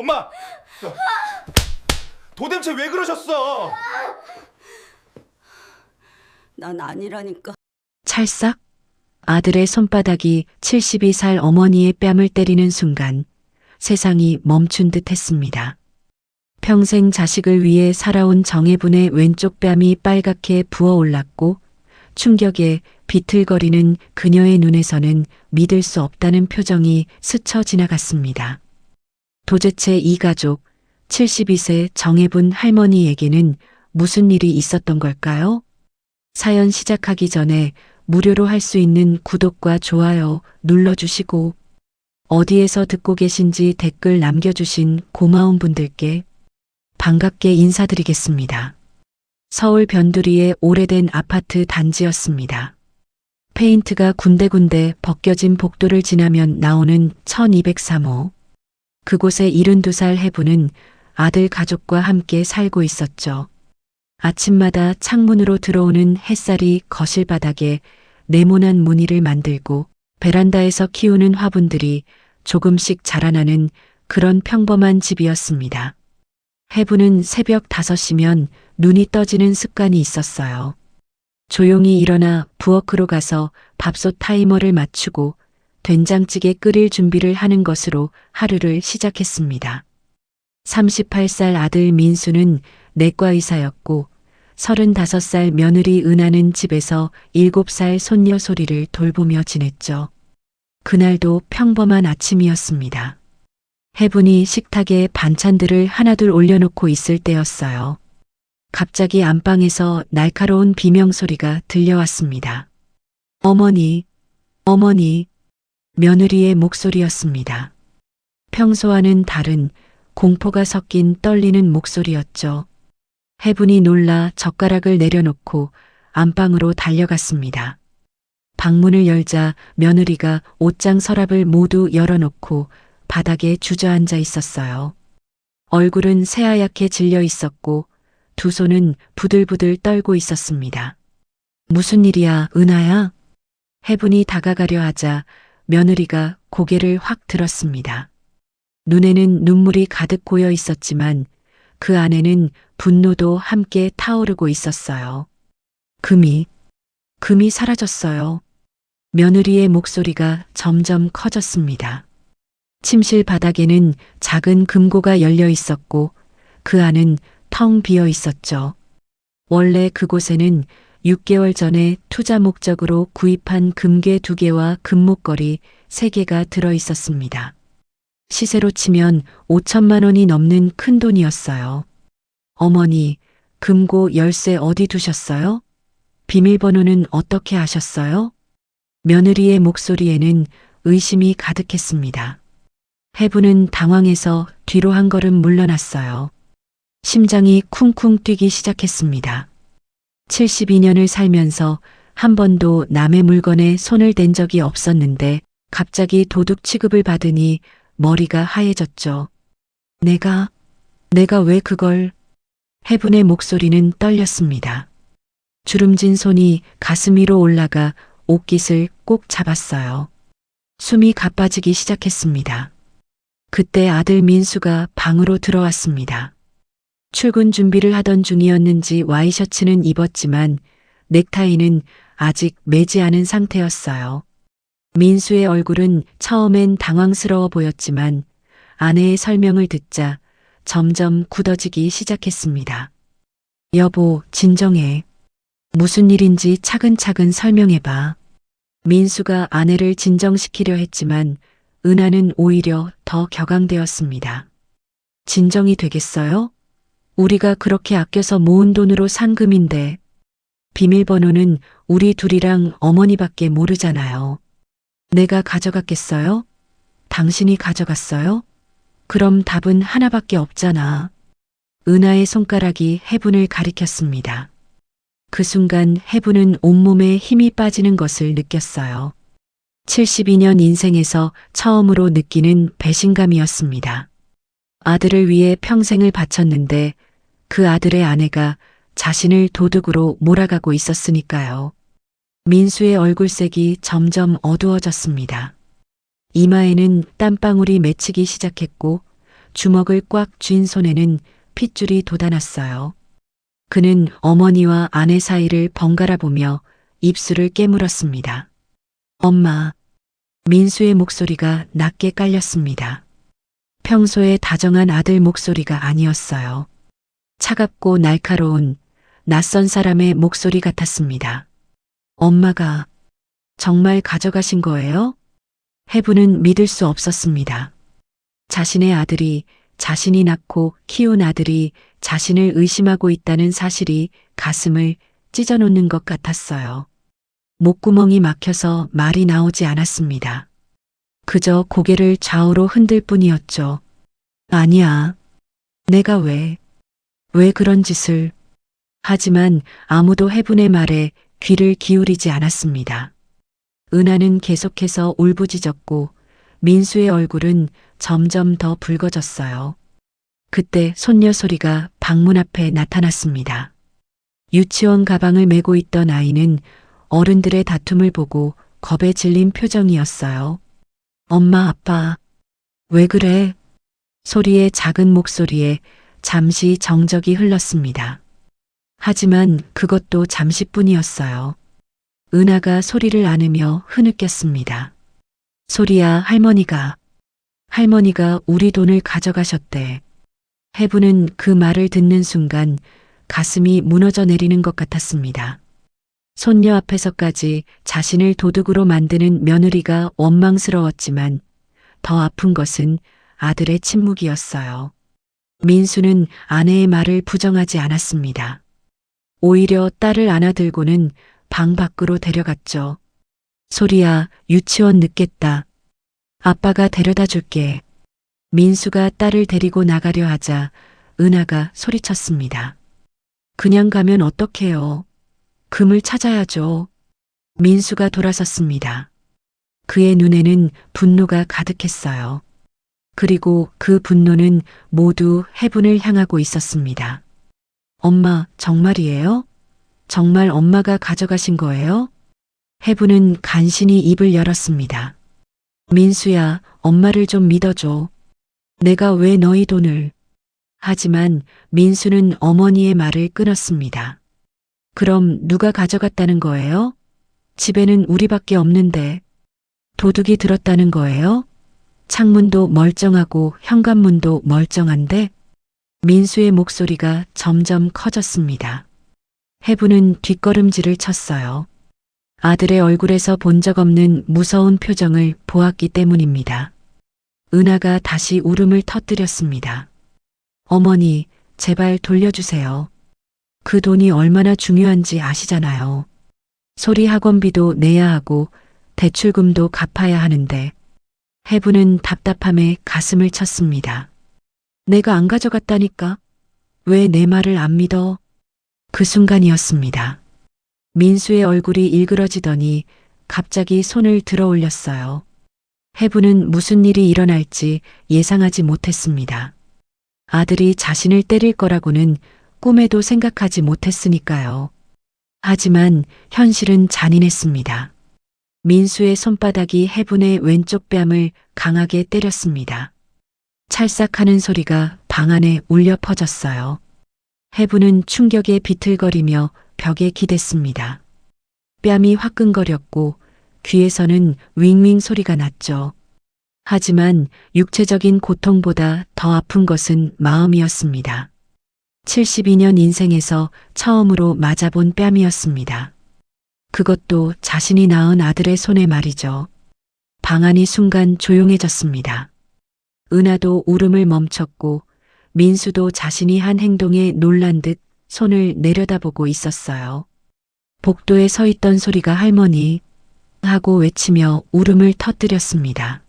엄마! 도대체 왜 그러셨어? 난 아니라니까. 찰싹 아들의 손바닥이 72살 어머니의 뺨을 때리는 순간 세상이 멈춘 듯 했습니다. 평생 자식을 위해 살아온 정혜분의 왼쪽 뺨이 빨갛게 부어올랐고 충격에 비틀거리는 그녀의 눈에서는 믿을 수 없다는 표정이 스쳐 지나갔습니다. 도대체 이 가족 72세 정혜분 할머니에게는 무슨 일이 있었던 걸까요? 사연 시작하기 전에 무료로 할 수 있는 구독과 좋아요 눌러주시고 어디에서 듣고 계신지 댓글 남겨주신 고마운 분들께 반갑게 인사드리겠습니다. 서울 변두리의 오래된 아파트 단지였습니다. 페인트가 군데군데 벗겨진 복도를 지나면 나오는 1203호. 그곳에 72살 해부는 아들 가족과 함께 살고 있었죠. 아침마다 창문으로 들어오는 햇살이 거실 바닥에 네모난 무늬를 만들고 베란다에서 키우는 화분들이 조금씩 자라나는 그런 평범한 집이었습니다. 해부는 새벽 5시면 눈이 떠지는 습관이 있었어요. 조용히 일어나 부엌으로 가서 밥솥 타이머를 맞추고 된장찌개 끓일 준비를 하는 것으로 하루를 시작했습니다. 38살 아들 민수는 내과 의사였고 35살 며느리 은하는 집에서 7살 손녀 소리를 돌보며 지냈죠. 그날도 평범한 아침이었습니다. 해분이 식탁에 반찬들을 하나둘 올려놓고 있을 때였어요. 갑자기 안방에서 날카로운 비명소리가 들려왔습니다. 어머니, 어머니, 며느리의 목소리였습니다. 평소와는 다른 공포가 섞인 떨리는 목소리였죠. 해분이 놀라 젓가락을 내려놓고 안방으로 달려갔습니다. 방문을 열자 며느리가 옷장 서랍을 모두 열어놓고 바닥에 주저앉아 있었어요. 얼굴은 새하얗게 질려 있었고 두 손은 부들부들 떨고 있었습니다. 무슨 일이야, 은하야? 해분이 다가가려 하자 며느리가 고개를 확 들었습니다. 눈에는 눈물이 가득 고여 있었지만 그 안에는 분노도 함께 타오르고 있었어요. 금이 사라졌어요. 며느리의 목소리가 점점 커졌습니다. 침실 바닥에는 작은 금고가 열려 있었고 그 안은 텅 비어 있었죠. 원래 그곳에는 6개월 전에 투자 목적으로 구입한 금괴 2개와 금목걸이 3개가 들어 있었습니다. 시세로 치면 5천만 원이 넘는 큰 돈이었어요. 어머니, 금고 열쇠 어디 두셨어요? 비밀번호는 어떻게 아셨어요? 며느리의 목소리에는 의심이 가득했습니다. 해부는 당황해서 뒤로 한 걸음 물러났어요. 심장이 쿵쿵 뛰기 시작했습니다. 72년을 살면서 한 번도 남의 물건에 손을 댄 적이 없었는데 갑자기 도둑 취급을 받으니 머리가 하얘졌죠. 내가 왜 그걸? 해분의 목소리는 떨렸습니다. 주름진 손이 가슴 위로 올라가 옷깃을 꼭 잡았어요. 숨이 가빠지기 시작했습니다. 그때 아들 민수가 방으로 들어왔습니다. 출근 준비를 하던 중이었는지 와이셔츠는 입었지만 넥타이는 아직 매지 않은 상태였어요. 민수의 얼굴은 처음엔 당황스러워 보였지만 아내의 설명을 듣자 점점 굳어지기 시작했습니다. 여보, 진정해. 무슨 일인지 차근차근 설명해봐. 민수가 아내를 진정시키려 했지만 은하는 오히려 더 격앙되었습니다. 진정이 되겠어요? 우리가 그렇게 아껴서 모은 돈으로 산 금인데 비밀번호는 우리 둘이랑 어머니밖에 모르잖아요. 내가 가져갔겠어요? 당신이 가져갔어요? 그럼 답은 하나밖에 없잖아. 은하의 손가락이 해분을 가리켰습니다. 그 순간 해분은 온몸에 힘이 빠지는 것을 느꼈어요. 72년 인생에서 처음으로 느끼는 배신감이었습니다. 아들을 위해 평생을 바쳤는데 그 아들의 아내가 자신을 도둑으로 몰아가고 있었으니까요. 민수의 얼굴색이 점점 어두워졌습니다. 이마에는 땀방울이 맺히기 시작했고 주먹을 꽉 쥔 손에는 핏줄이 돋아났어요. 그는 어머니와 아내 사이를 번갈아 보며 입술을 깨물었습니다. 엄마. 민수의 목소리가 낮게 깔렸습니다. 평소에 다정한 아들 목소리가 아니었어요. 차갑고 날카로운 낯선 사람의 목소리 같았습니다. 엄마가 정말 가져가신 거예요? 해부는 믿을 수 없었습니다. 자신의 아들이, 자신이 낳고 키운 아들이 자신을 의심하고 있다는 사실이 가슴을 찢어놓는 것 같았어요. 목구멍이 막혀서 말이 나오지 않았습니다. 그저 고개를 좌우로 흔들 뿐이었죠. 아니야. 내가 왜 그런 짓을. 하지만 아무도 해분의 말에 귀를 기울이지 않았습니다. 은하는 계속해서 울부짖었고 민수의 얼굴은 점점 더 붉어졌어요. 그때 손녀 소리가 방문 앞에 나타났습니다. 유치원 가방을 메고 있던 아이는 어른들의 다툼을 보고 겁에 질린 표정이었어요. 엄마, 아빠, 왜 그래? 소리의 작은 목소리에 잠시 정적이 흘렀습니다. 하지만 그것도 잠시뿐이었어요. 은하가 소리를 안으며 흐느꼈습니다. 소리야, 할머니가 우리 돈을 가져가셨대. 해부는 그 말을 듣는 순간 가슴이 무너져 내리는 것 같았습니다. 손녀 앞에서까지 자신을 도둑으로 만드는 며느리가 원망스러웠지만 더 아픈 것은 아들의 침묵이었어요. 민수는 아내의 말을 부정하지 않았습니다. 오히려 딸을 안아들고는 방 밖으로 데려갔죠. 소리야, 유치원 늦겠다. 아빠가 데려다 줄게. 민수가 딸을 데리고 나가려 하자 은하가 소리쳤습니다. 그냥 가면 어떡해요? 금을 찾아야죠. 민수가 돌아섰습니다. 그의 눈에는 분노가 가득했어요. 그리고 그 분노는 모두 해분을 향하고 있었습니다. 엄마, 정말이에요? 정말 엄마가 가져가신 거예요? 해분은 간신히 입을 열었습니다. 민수야, 엄마를 좀 믿어줘. 내가 왜 너희 돈을. 하지만 민수는 어머니의 말을 끊었습니다. 그럼 누가 가져갔다는 거예요? 집에는 우리밖에 없는데. 도둑이 들었다는 거예요? 창문도 멀쩡하고 현관문도 멀쩡한데? 민수의 목소리가 점점 커졌습니다. 해부는 뒷걸음질을 쳤어요. 아들의 얼굴에서 본 적 없는 무서운 표정을 보았기 때문입니다. 은하가 다시 울음을 터뜨렸습니다. 어머니, 제발 돌려주세요. 그 돈이 얼마나 중요한지 아시잖아요. 소리 학원비도 내야 하고 대출금도 갚아야 하는데. 해부는 답답함에 가슴을 쳤습니다. 내가 안 가져갔다니까? 왜 내 말을 안 믿어? 그 순간이었습니다. 민수의 얼굴이 일그러지더니 갑자기 손을 들어 올렸어요. 해부는 무슨 일이 일어날지 예상하지 못했습니다. 아들이 자신을 때릴 거라고는 꿈에도 생각하지 못했으니까요. 하지만 현실은 잔인했습니다. 민수의 손바닥이 해분의 왼쪽 뺨을 강하게 때렸습니다. 찰싹하는 소리가 방 안에 울려 퍼졌어요. 해분은 충격에 비틀거리며 벽에 기댔습니다. 뺨이 화끈거렸고 귀에서는 윙윙 소리가 났죠. 하지만 육체적인 고통보다 더 아픈 것은 마음이었습니다. 72년 인생에서 처음으로 맞아본 뺨이었습니다. 그것도 자신이 낳은 아들의 손에 말이죠. 방 안이 순간 조용해졌습니다. 은하도 울음을 멈췄고 민수도 자신이 한 행동에 놀란 듯 손을 내려다보고 있었어요. 복도에 서 있던 소리가 할머니 하고 외치며 울음을 터뜨렸습니다.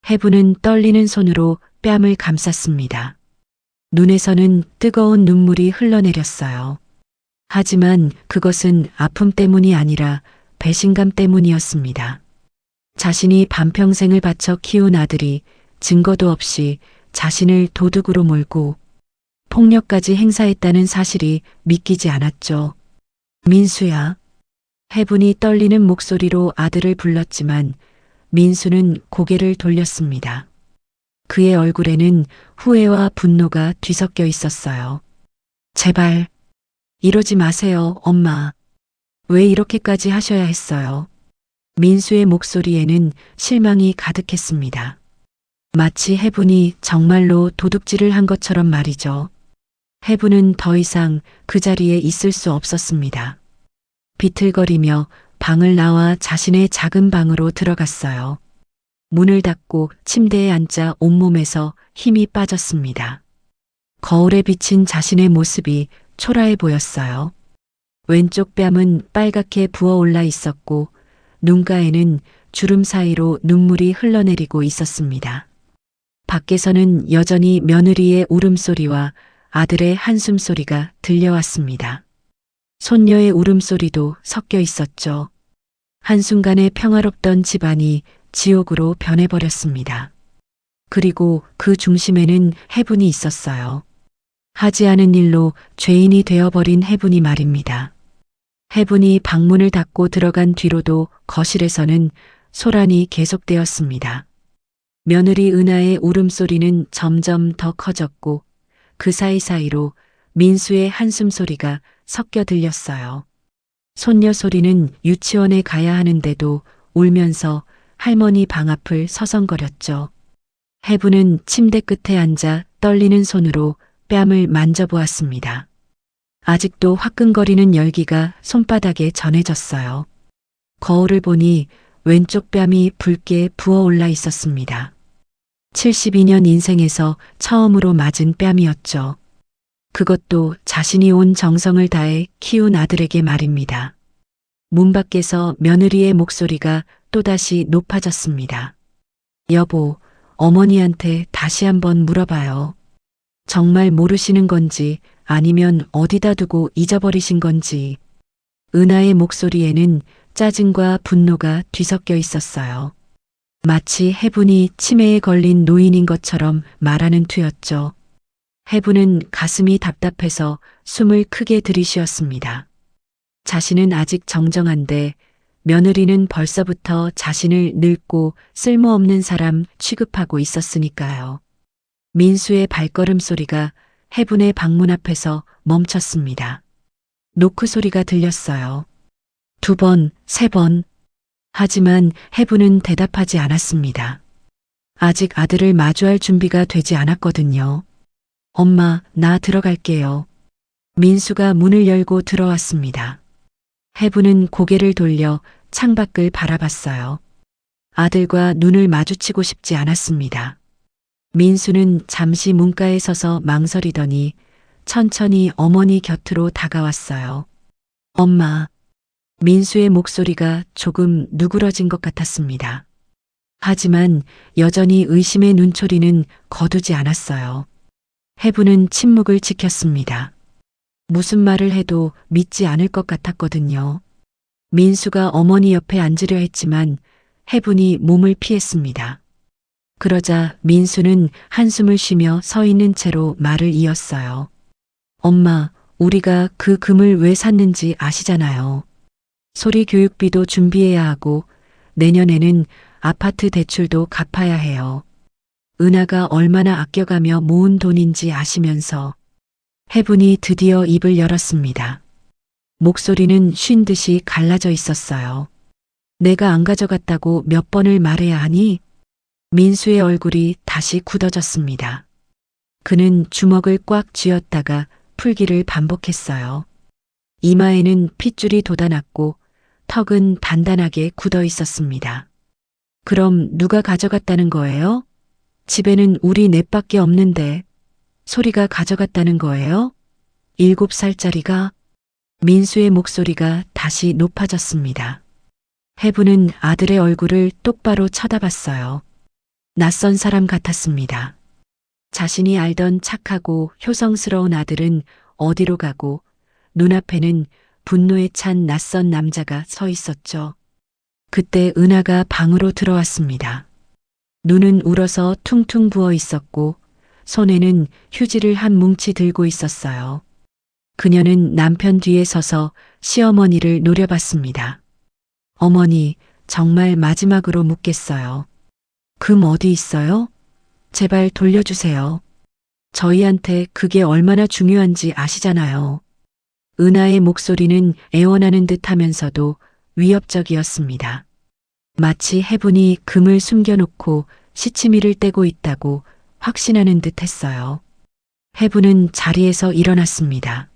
해부는 떨리는 손으로 뺨을 감쌌습니다. 눈에서는 뜨거운 눈물이 흘러내렸어요. 하지만 그것은 아픔 때문이 아니라 배신감 때문이었습니다. 자신이 반평생을 바쳐 키운 아들이 증거도 없이 자신을 도둑으로 몰고 폭력까지 행사했다는 사실이 믿기지 않았죠. 민수야. 해분이 떨리는 목소리로 아들을 불렀지만 민수는 고개를 돌렸습니다. 그의 얼굴에는 후회와 분노가 뒤섞여 있었어요. 제발, 이러지 마세요, 엄마. 왜 이렇게까지 하셔야 했어요? 민수의 목소리에는 실망이 가득했습니다. 마치 해분이 정말로 도둑질을 한 것처럼 말이죠. 해분은 더 이상 그 자리에 있을 수 없었습니다. 비틀거리며 방을 나와 자신의 작은 방으로 들어갔어요. 문을 닫고 침대에 앉아 온몸에서 힘이 빠졌습니다. 거울에 비친 자신의 모습이 초라해 보였어요. 왼쪽 뺨은 빨갛게 부어올라 있었고 눈가에는 주름 사이로 눈물이 흘러내리고 있었습니다. 밖에서는 여전히 며느리의 울음소리와 아들의 한숨소리가 들려왔습니다. 손녀의 울음소리도 섞여 있었죠. 한순간에 평화롭던 집안이 지옥으로 변해버렸습니다. 그리고 그 중심에는 해분이 있었어요. 하지 않은 일로 죄인이 되어버린 해분이 말입니다. 해분이 방문을 닫고 들어간 뒤로도 거실에서는 소란이 계속되었습니다. 며느리 은하의 울음소리는 점점 더 커졌고 그 사이사이로 민수의 한숨소리가 섞여 들렸어요. 손녀 소리는 유치원에 가야 하는데도 울면서 할머니 방 앞을 서성거렸죠. 해분은 침대 끝에 앉아 떨리는 손으로 뺨을 만져보았습니다. 아직도 화끈거리는 열기가 손바닥에 전해졌어요. 거울을 보니 왼쪽 뺨이 붉게 부어올라 있었습니다. 72년 인생에서 처음으로 맞은 뺨이었죠. 그것도 자신이 온 정성을 다해 키운 아들에게 말입니다. 문 밖에서 며느리의 목소리가 또다시 높아졌습니다. 여보, 어머니한테 다시 한번 물어봐요. 정말 모르시는 건지 아니면 어디다 두고 잊어버리신 건지. 은하의 목소리에는 짜증과 분노가 뒤섞여 있었어요. 마치 해분이 치매에 걸린 노인인 것처럼 말하는 투였죠. 해분은 가슴이 답답해서 숨을 크게 들이쉬었습니다. 자신은 아직 정정한데 며느리는 벌써부터 자신을 늙고 쓸모없는 사람 취급하고 있었으니까요. 민수의 발걸음 소리가 해분의 방문 앞에서 멈췄습니다. 노크 소리가 들렸어요. 2번, 3번. 하지만 해분은 대답하지 않았습니다. 아직 아들을 마주할 준비가 되지 않았거든요. 엄마, 나 들어갈게요. 민수가 문을 열고 들어왔습니다. 해분은 고개를 돌려 창밖을 바라봤어요. 아들과 눈을 마주치고 싶지 않았습니다. 민수는 잠시 문가에 서서 망설이더니 천천히 어머니 곁으로 다가왔어요. 엄마. 민수의 목소리가 조금 누그러진 것 같았습니다. 하지만 여전히 의심의 눈초리는 거두지 않았어요. 해분은 침묵을 지켰습니다. 무슨 말을 해도 믿지 않을 것 같았거든요. 민수가 어머니 옆에 앉으려 했지만 해분이 몸을 피했습니다. 그러자 민수는 한숨을 쉬며 서 있는 채로 말을 이었어요. 엄마, 우리가 그 금을 왜 샀는지 아시잖아요. 소리 교육비도 준비해야 하고 내년에는 아파트 대출도 갚아야 해요. 은하가 얼마나 아껴가며 모은 돈인지 아시면서. 해분이 드디어 입을 열었습니다. 목소리는 쉰 듯이 갈라져 있었어요. 내가 안 가져갔다고 몇 번을 말해야 하니? 민수의 얼굴이 다시 굳어졌습니다. 그는 주먹을 꽉 쥐었다가 풀기를 반복했어요. 이마에는 핏줄이 돋아났고 턱은 단단하게 굳어 있었습니다. 그럼 누가 가져갔다는 거예요? 집에는 우리 넷밖에 없는데 소리가 가져갔다는 거예요? 7살짜리가? 민수의 목소리가 다시 높아졌습니다. 해분은 아들의 얼굴을 똑바로 쳐다봤어요. 낯선 사람 같았습니다. 자신이 알던 착하고 효성스러운 아들은 어디로 가고 눈앞에는 분노에 찬 낯선 남자가 서 있었죠. 그때 은하가 방으로 들어왔습니다. 눈은 울어서 퉁퉁 부어 있었고 손에는 휴지를 한 뭉치 들고 있었어요. 그녀는 남편 뒤에 서서 시어머니를 노려봤습니다. 어머니, 정말 마지막으로 묻겠어요. 금 어디 있어요? 제발 돌려주세요. 저희한테 그게 얼마나 중요한지 아시잖아요. 은하의 목소리는 애원하는 듯 하면서도 위협적이었습니다. 마치 해분이 금을 숨겨놓고 시치미를 떼고 있다고 확신하는 듯 했어요. 해분은 자리에서 일어났습니다.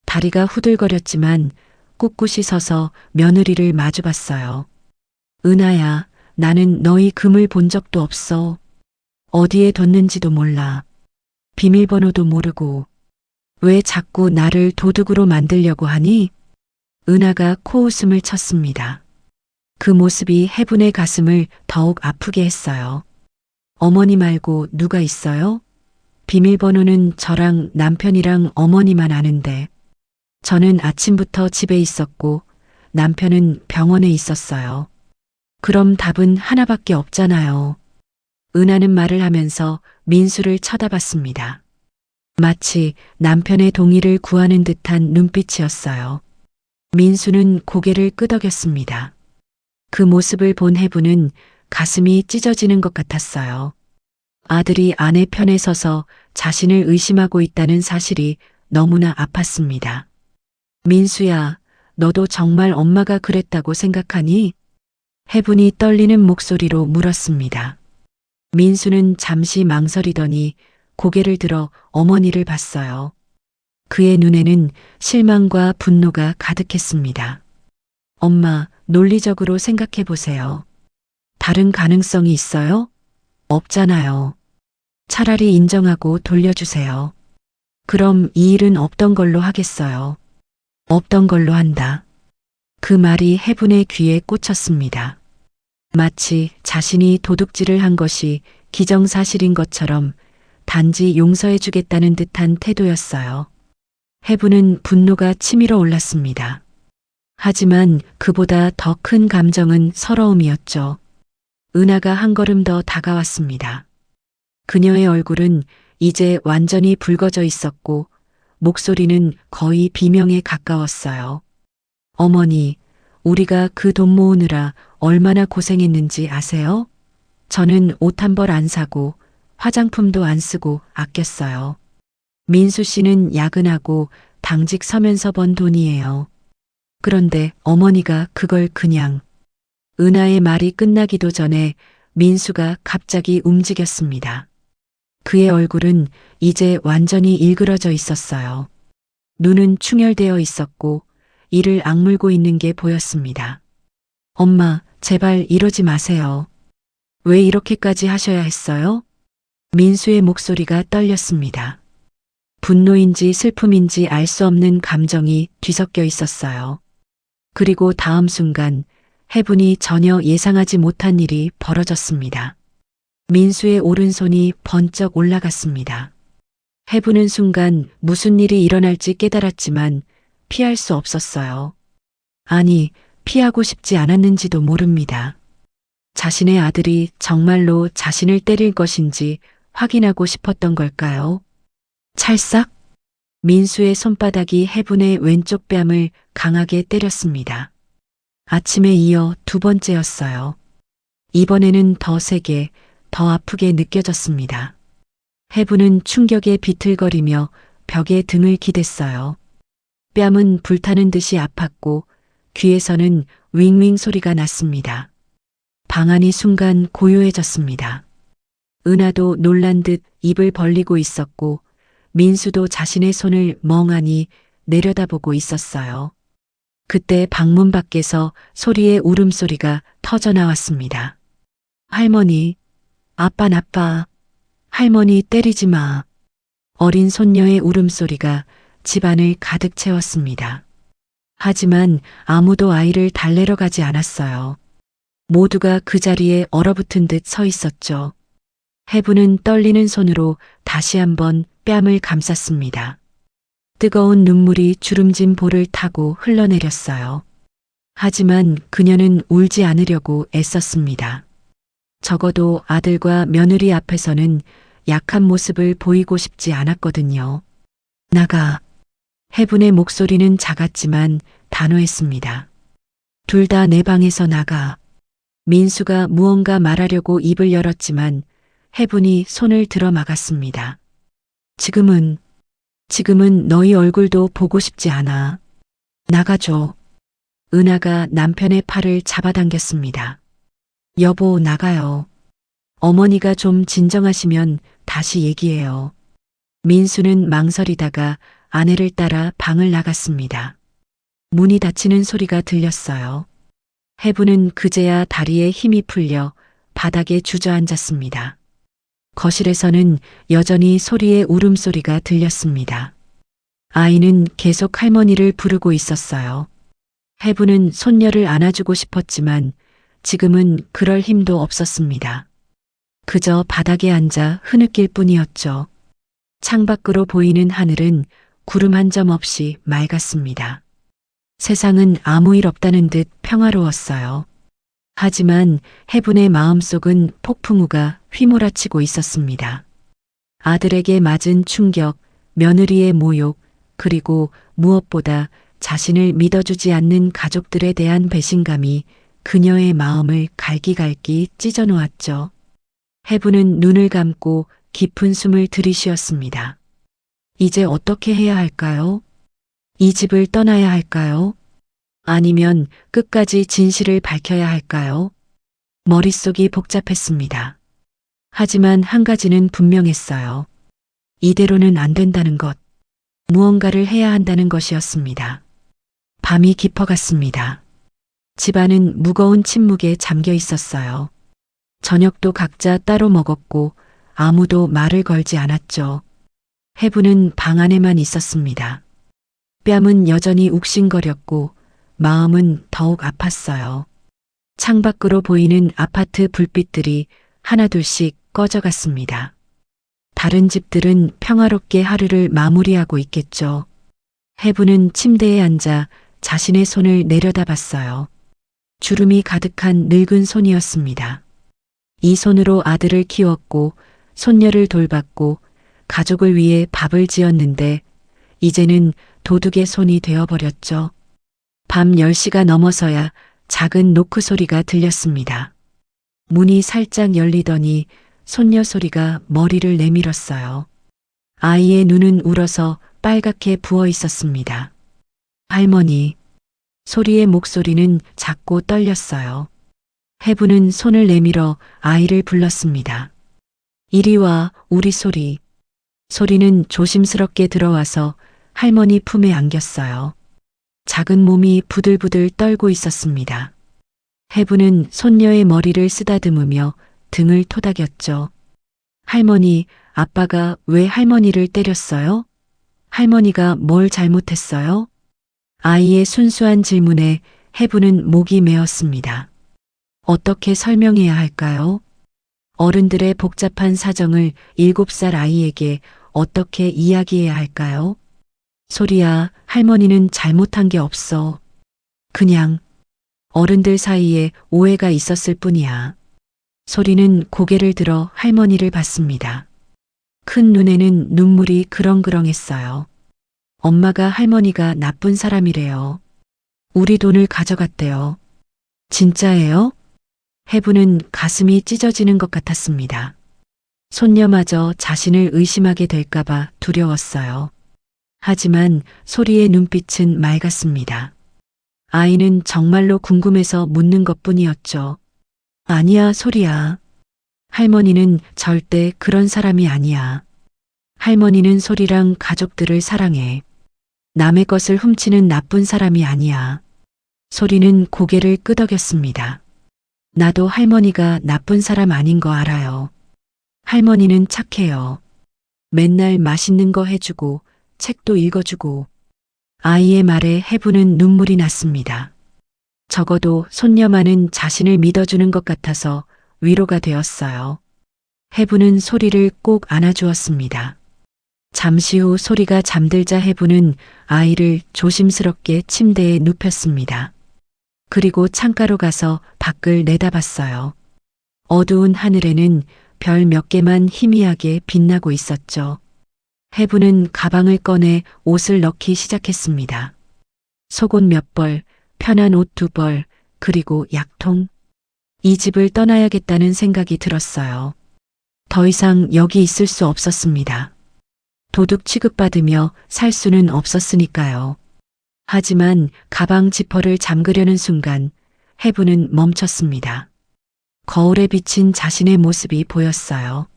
다리가 후들거렸지만 꿋꿋이 서서 며느리를 마주봤어요. 은하야, 나는 너희 금을 본 적도 없어. 어디에 뒀는지도 몰라. 비밀번호도 모르고. 왜 자꾸 나를 도둑으로 만들려고 하니? 은하가 코웃음을 쳤습니다. 그 모습이 해분의 가슴을 더욱 아프게 했어요. 어머니 말고 누가 있어요? 비밀번호는 저랑 남편이랑 어머니만 아는데. 저는 아침부터 집에 있었고 남편은 병원에 있었어요. 그럼 답은 하나밖에 없잖아요. 은하는 말을 하면서 민수를 쳐다봤습니다. 마치 남편의 동의를 구하는 듯한 눈빛이었어요. 민수는 고개를 끄덕였습니다. 그 모습을 본 해부는 가슴이 찢어지는 것 같았어요. 아들이 아내 편에 서서 자신을 의심하고 있다는 사실이 너무나 아팠습니다. 민수야, 너도 정말 엄마가 그랬다고 생각하니? 해분이 떨리는 목소리로 물었습니다. 민수는 잠시 망설이더니 고개를 들어 어머니를 봤어요. 그의 눈에는 실망과 분노가 가득했습니다. 엄마, 논리적으로 생각해 보세요. 다른 가능성이 있어요? 없잖아요. 차라리 인정하고 돌려주세요. 그럼 이 일은 없던 걸로 하겠어요. 없던 걸로 한다. 그 말이 해분의 귀에 꽂혔습니다. 마치 자신이 도둑질을 한 것이 기정사실인 것처럼 단지 용서해주겠다는 듯한 태도였어요. 해분은 분노가 치밀어 올랐습니다. 하지만 그보다 더 큰 감정은 서러움이었죠. 은하가 한 걸음 더 다가왔습니다. 그녀의 얼굴은 이제 완전히 붉어져 있었고 목소리는 거의 비명에 가까웠어요. 어머니, 우리가 그 돈 모으느라 얼마나 고생했는지 아세요? 저는 옷 한 벌 안 사고 화장품도 안 쓰고 아꼈어요. 민수 씨는 야근하고 당직 서면서 번 돈이에요. 그런데 어머니가 그걸 그냥. 은하의 말이 끝나기도 전에 민수가 갑자기 움직였습니다. 그의 얼굴은 이제 완전히 일그러져 있었어요. 눈은 충혈되어 있었고 이를 악물고 있는 게 보였습니다. 엄마, 제발 이러지 마세요. 왜 이렇게까지 하셔야 했어요? 민수의 목소리가 떨렸습니다. 분노인지 슬픔인지 알 수 없는 감정이 뒤섞여 있었어요. 그리고 다음 순간 해분이 전혀 예상하지 못한 일이 벌어졌습니다. 민수의 오른손이 번쩍 올라갔습니다. 해분은 순간 무슨 일이 일어날지 깨달았지만 피할 수 없었어요. 아니, 피하고 싶지 않았는지도 모릅니다. 자신의 아들이 정말로 자신을 때릴 것인지 확인하고 싶었던 걸까요? 찰싹! 민수의 손바닥이 해분의 왼쪽 뺨을 강하게 때렸습니다. 아침에 이어 두 번째였어요. 이번에는 더 세게, 더 아프게 느껴졌습니다. 해분은 충격에 비틀거리며 벽에 등을 기댔어요. 뺨은 불타는 듯이 아팠고 귀에서는 윙윙 소리가 났습니다. 방안이 순간 고요해졌습니다. 은하도 놀란 듯 입을 벌리고 있었고 민수도 자신의 손을 멍하니 내려다보고 있었어요. 그때 방문 밖에서 소리의 울음소리가 터져나왔습니다. 할머니, 아빠. 할머니 때리지 마. 어린 손녀의 울음소리가 집안을 가득 채웠습니다. 하지만 아무도 아이를 달래러 가지 않았어요. 모두가 그 자리에 얼어붙은 듯 서 있었죠. 해분은 떨리는 손으로 다시 한번 뺨을 감쌌습니다. 뜨거운 눈물이 주름진 볼을 타고 흘러내렸어요. 하지만 그녀는 울지 않으려고 애썼습니다. 적어도 아들과 며느리 앞에서는 약한 모습을 보이고 싶지 않았거든요. 나가. 해분의 목소리는 작았지만 단호했습니다. 둘 다 내 방에서 나가. 민수가 무언가 말하려고 입을 열었지만 해분이 손을 들어 막았습니다. 지금은 너희 얼굴도 보고 싶지 않아. 나가줘. 은하가 남편의 팔을 잡아당겼습니다. 여보, 나가요. 어머니가 좀 진정하시면 다시 얘기해요. 민수는 망설이다가 아내를 따라 방을 나갔습니다. 문이 닫히는 소리가 들렸어요. 해분은 그제야 다리에 힘이 풀려 바닥에 주저앉았습니다. 거실에서는 여전히 소리의 울음소리가 들렸습니다. 아이는 계속 할머니를 부르고 있었어요. 해분은 손녀를 안아주고 싶었지만 지금은 그럴 힘도 없었습니다. 그저 바닥에 앉아 흐느낄 뿐이었죠. 창밖으로 보이는 하늘은 구름 한 점 없이 맑았습니다. 세상은 아무 일 없다는 듯 평화로웠어요. 하지만 해분의 마음속은 폭풍우가 휘몰아치고 있었습니다. 아들에게 맞은 충격, 며느리의 모욕, 그리고 무엇보다 자신을 믿어주지 않는 가족들에 대한 배신감이 그녀의 마음을 갈기갈기 찢어놓았죠. 해분은 눈을 감고 깊은 숨을 들이쉬었습니다. 이제 어떻게 해야 할까요? 이 집을 떠나야 할까요? 아니면 끝까지 진실을 밝혀야 할까요? 머릿속이 복잡했습니다. 하지만 한 가지는 분명했어요. 이대로는 안 된다는 것. 무언가를 해야 한다는 것이었습니다. 밤이 깊어갔습니다. 집안은 무거운 침묵에 잠겨 있었어요. 저녁도 각자 따로 먹었고 아무도 말을 걸지 않았죠. 해분은 방 안에만 있었습니다. 뺨은 여전히 욱신거렸고 마음은 더욱 아팠어요. 창밖으로 보이는 아파트 불빛들이 하나둘씩 꺼져갔습니다. 다른 집들은 평화롭게 하루를 마무리하고 있겠죠. 해분은 침대에 앉아 자신의 손을 내려다봤어요. 주름이 가득한 늙은 손이었습니다. 이 손으로 아들을 키웠고 손녀를 돌봤고 가족을 위해 밥을 지었는데 이제는 도둑의 손이 되어버렸죠. 밤 10시가 넘어서야 작은 노크 소리가 들렸습니다. 문이 살짝 열리더니 손녀 소리가 머리를 내밀었어요. 아이의 눈은 울어서 빨갛게 부어 있었습니다. 할머니. 소리의 목소리는 작고 떨렸어요. 해분은 손을 내밀어 아이를 불렀습니다. 이리 와, 우리 소리. 소리는 조심스럽게 들어와서 할머니 품에 안겼어요. 작은 몸이 부들부들 떨고 있었습니다. 해분은 손녀의 머리를 쓰다듬으며 등을 토닥였죠. 할머니, 아빠가 왜 할머니를 때렸어요? 할머니가 뭘 잘못했어요? 아이의 순수한 질문에 해분은 목이 메었습니다. 어떻게 설명해야 할까요? 어른들의 복잡한 사정을 7살 아이에게 어떻게 이야기해야 할까요? 소리야, 할머니는 잘못한 게 없어. 그냥 어른들 사이에 오해가 있었을 뿐이야. 소리는 고개를 들어 할머니를 봤습니다. 큰 눈에는 눈물이 그렁그렁했어요. 엄마가 할머니가 나쁜 사람이래요. 우리 돈을 가져갔대요. 진짜예요? 해분은 가슴이 찢어지는 것 같았습니다. 손녀마저 자신을 의심하게 될까봐 두려웠어요. 하지만 소리의 눈빛은 맑았습니다. 아이는 정말로 궁금해서 묻는 것뿐이었죠. 아니야, 소리야. 할머니는 절대 그런 사람이 아니야. 할머니는 소리랑 가족들을 사랑해. 남의 것을 훔치는 나쁜 사람이 아니야. 소리는 고개를 끄덕였습니다. 나도 할머니가 나쁜 사람 아닌 거 알아요. 할머니는 착해요. 맨날 맛있는 거 해주고 책도 읽어주고. 아이의 말에 해분은 눈물이 났습니다. 적어도 손녀만은 자신을 믿어주는 것 같아서 위로가 되었어요. 해분은 소리를 꼭 안아주었습니다. 잠시 후 소리가 잠들자 해분은 아이를 조심스럽게 침대에 눕혔습니다. 그리고 창가로 가서 밖을 내다봤어요. 어두운 하늘에는 별 몇 개만 희미하게 빛나고 있었죠. 해분은 가방을 꺼내 옷을 넣기 시작했습니다. 속옷 몇 벌, 편한 옷 2벌, 그리고 약통. 이 집을 떠나야겠다는 생각이 들었어요. 더 이상 여기 있을 수 없었습니다. 도둑 취급받으며 살 수는 없었으니까요. 하지만 가방 지퍼를 잠그려는 순간 해부는 멈췄습니다. 거울에 비친 자신의 모습이 보였어요.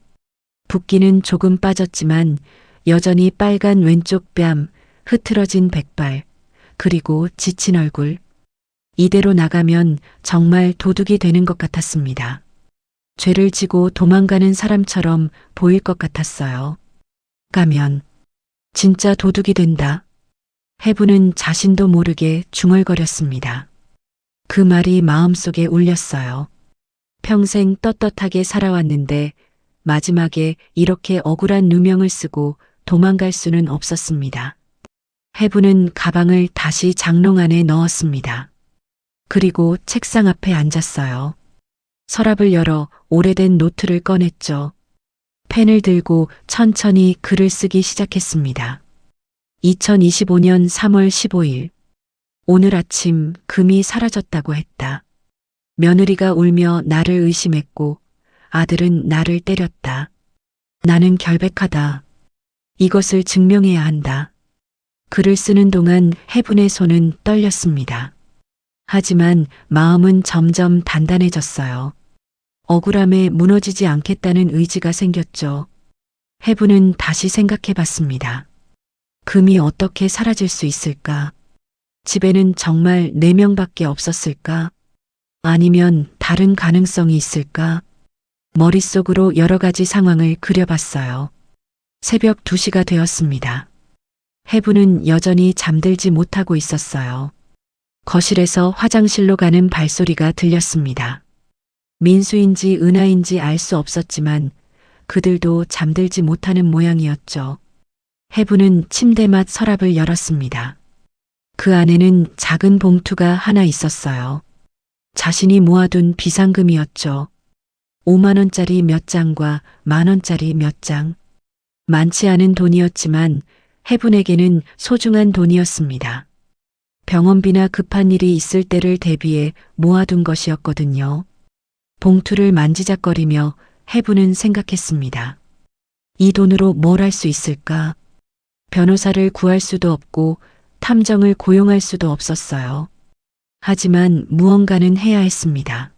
붓기는 조금 빠졌지만 여전히 빨간 왼쪽 뺨, 흐트러진 백발, 그리고 지친 얼굴. 이대로 나가면 정말 도둑이 되는 것 같았습니다. 죄를 지고 도망가는 사람처럼 보일 것 같았어요. 가면 진짜 도둑이 된다. 해부는 자신도 모르게 중얼거렸습니다. 그 말이 마음속에 울렸어요. 평생 떳떳하게 살아왔는데 마지막에 이렇게 억울한 누명을 쓰고 도망갈 수는 없었습니다. 해부는 가방을 다시 장롱 안에 넣었습니다. 그리고 책상 앞에 앉았어요. 서랍을 열어 오래된 노트를 꺼냈죠. 펜을 들고 천천히 글을 쓰기 시작했습니다. 2025년 3월 15일. 오늘 아침 금이 사라졌다고 했다. 며느리가 울며 나를 의심했고 아들은 나를 때렸다. 나는 결백하다. 이것을 증명해야 한다. 글을 쓰는 동안 해분의 손은 떨렸습니다. 하지만 마음은 점점 단단해졌어요. 억울함에 무너지지 않겠다는 의지가 생겼죠. 해분은 다시 생각해 봤습니다. 금이 어떻게 사라질 수 있을까? 집에는 정말 4명밖에 없었을까? 아니면 다른 가능성이 있을까? 머릿속으로 여러 가지 상황을 그려봤어요. 새벽 2시가 되었습니다. 해부는 여전히 잠들지 못하고 있었어요. 거실에서 화장실로 가는 발소리가 들렸습니다. 민수인지 은하인지 알 수 없었지만 그들도 잠들지 못하는 모양이었죠. 해부는 침대맡 서랍을 열었습니다. 그 안에는 작은 봉투가 하나 있었어요. 자신이 모아둔 비상금이었죠. 5만 원짜리 몇 장과 1만 원짜리 몇 장. 많지 않은 돈이었지만 해분에게는 소중한 돈이었습니다. 병원비나 급한 일이 있을 때를 대비해 모아둔 것이었거든요. 봉투를 만지작거리며 해분은 생각했습니다. 이 돈으로 뭘 할 수 있을까? 변호사를 구할 수도 없고 탐정을 고용할 수도 없었어요. 하지만 무언가는 해야 했습니다.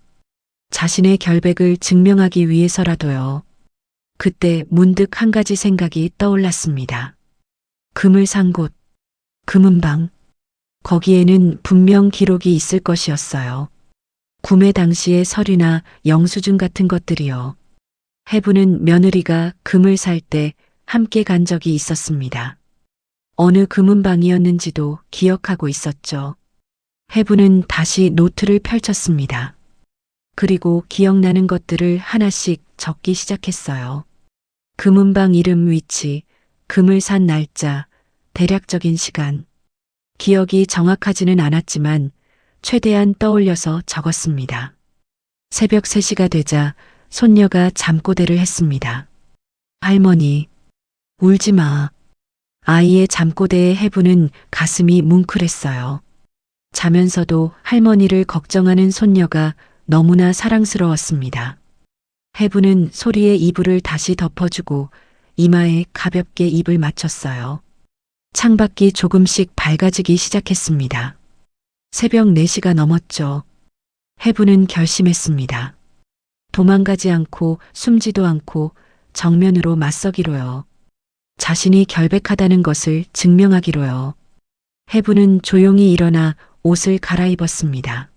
자신의 결백을 증명하기 위해서라도요. 그때 문득 한 가지 생각이 떠올랐습니다. 금을 산 곳, 금은방. 거기에는 분명 기록이 있을 것이었어요. 구매 당시의 서류나 영수증 같은 것들이요. 해부는 며느리가 금을 살 때 함께 간 적이 있었습니다. 어느 금은방이었는지도 기억하고 있었죠. 해부는 다시 노트를 펼쳤습니다. 그리고 기억나는 것들을 하나씩 적기 시작했어요. 금은방 이름, 위치, 금을 산 날짜, 대략적인 시간. 기억이 정확하지는 않았지만 최대한 떠올려서 적었습니다. 새벽 3시가 되자 손녀가 잠꼬대를 했습니다. 할머니, 울지 마. 아이의 잠꼬대에 해부는 가슴이 뭉클했어요. 자면서도 할머니를 걱정하는 손녀가 너무나 사랑스러웠습니다. 해부는 소리에 이불을 다시 덮어주고 이마에 가볍게 입을 맞췄어요. 창밖이 조금씩 밝아지기 시작했습니다. 새벽 4시가 넘었죠. 해부는 결심했습니다. 도망가지 않고 숨지도 않고 정면으로 맞서기로요. 자신이 결백하다는 것을 증명하기로요. 해부는 조용히 일어나 옷을 갈아입었습니다.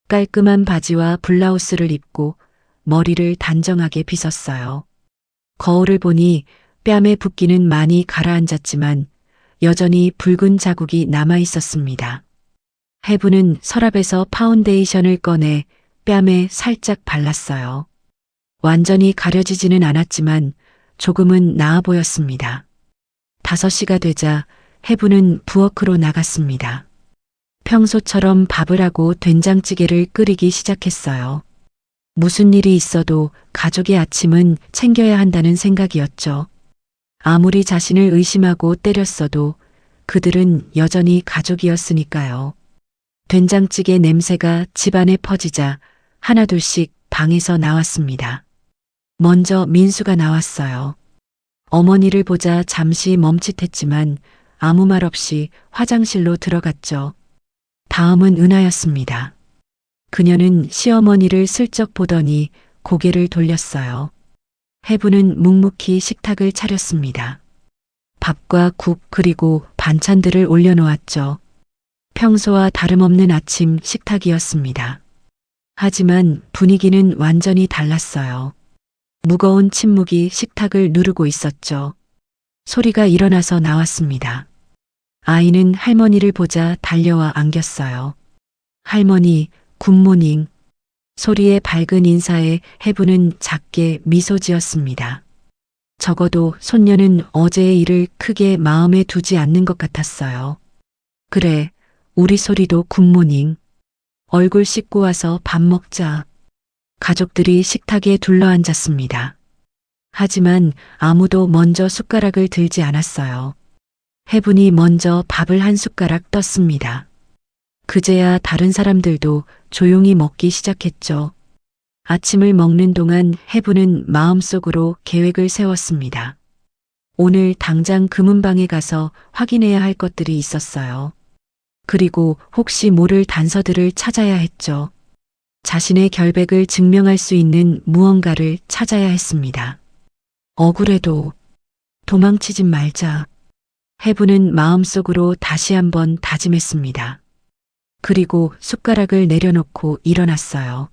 깔끔한 바지와 블라우스를 입고 머리를 단정하게 빗었어요. 거울을 보니 뺨에 붓기는 많이 가라앉았지만 여전히 붉은 자국이 남아 있었습니다. 해부는 서랍에서 파운데이션을 꺼내 뺨에 살짝 발랐어요. 완전히 가려지지는 않았지만 조금은 나아 보였습니다. 5시가 되자 해부는 부엌으로 나갔습니다. 평소처럼 밥을 하고 된장찌개를 끓이기 시작했어요. 무슨 일이 있어도 가족의 아침은 챙겨야 한다는 생각이었죠. 아무리 자신을 의심하고 때렸어도 그들은 여전히 가족이었으니까요. 된장찌개 냄새가 집안에 퍼지자 하나둘씩 방에서 나왔습니다. 먼저 민수가 나왔어요. 어머니를 보자 잠시 멈칫했지만 아무 말 없이 화장실로 들어갔죠. 다음은 은하였습니다. 그녀는 시어머니를 슬쩍 보더니 고개를 돌렸어요. 해부는 묵묵히 식탁을 차렸습니다. 밥과 국 그리고 반찬들을 올려놓았죠. 평소와 다름없는 아침 식탁이었습니다. 하지만 분위기는 완전히 달랐어요. 무거운 침묵이 식탁을 누르고 있었죠. 소리가 일어나서 나왔습니다. 아이는 할머니를 보자 달려와 안겼어요. 할머니, 굿모닝. 소리의 밝은 인사에 해부는 작게 미소 지었습니다. 적어도 손녀는 어제의 일을 크게 마음에 두지 않는 것 같았어요. 그래, 우리 소리도 굿모닝. 얼굴 씻고 와서 밥 먹자. 가족들이 식탁에 둘러앉았습니다. 하지만 아무도 먼저 숟가락을 들지 않았어요. 해분이 먼저 밥을 한 숟가락 떴습니다. 그제야 다른 사람들도 조용히 먹기 시작했죠. 아침을 먹는 동안 해분은 마음속으로 계획을 세웠습니다. 오늘 당장 금은방에 가서 확인해야 할 것들이 있었어요. 그리고 혹시 모를 단서들을 찾아야 했죠. 자신의 결백을 증명할 수 있는 무언가를 찾아야 했습니다. 억울해도 도망치진 말자. 해부는 마음속으로 다시 한번 다짐했습니다. 그리고 숟가락을 내려놓고 일어났어요.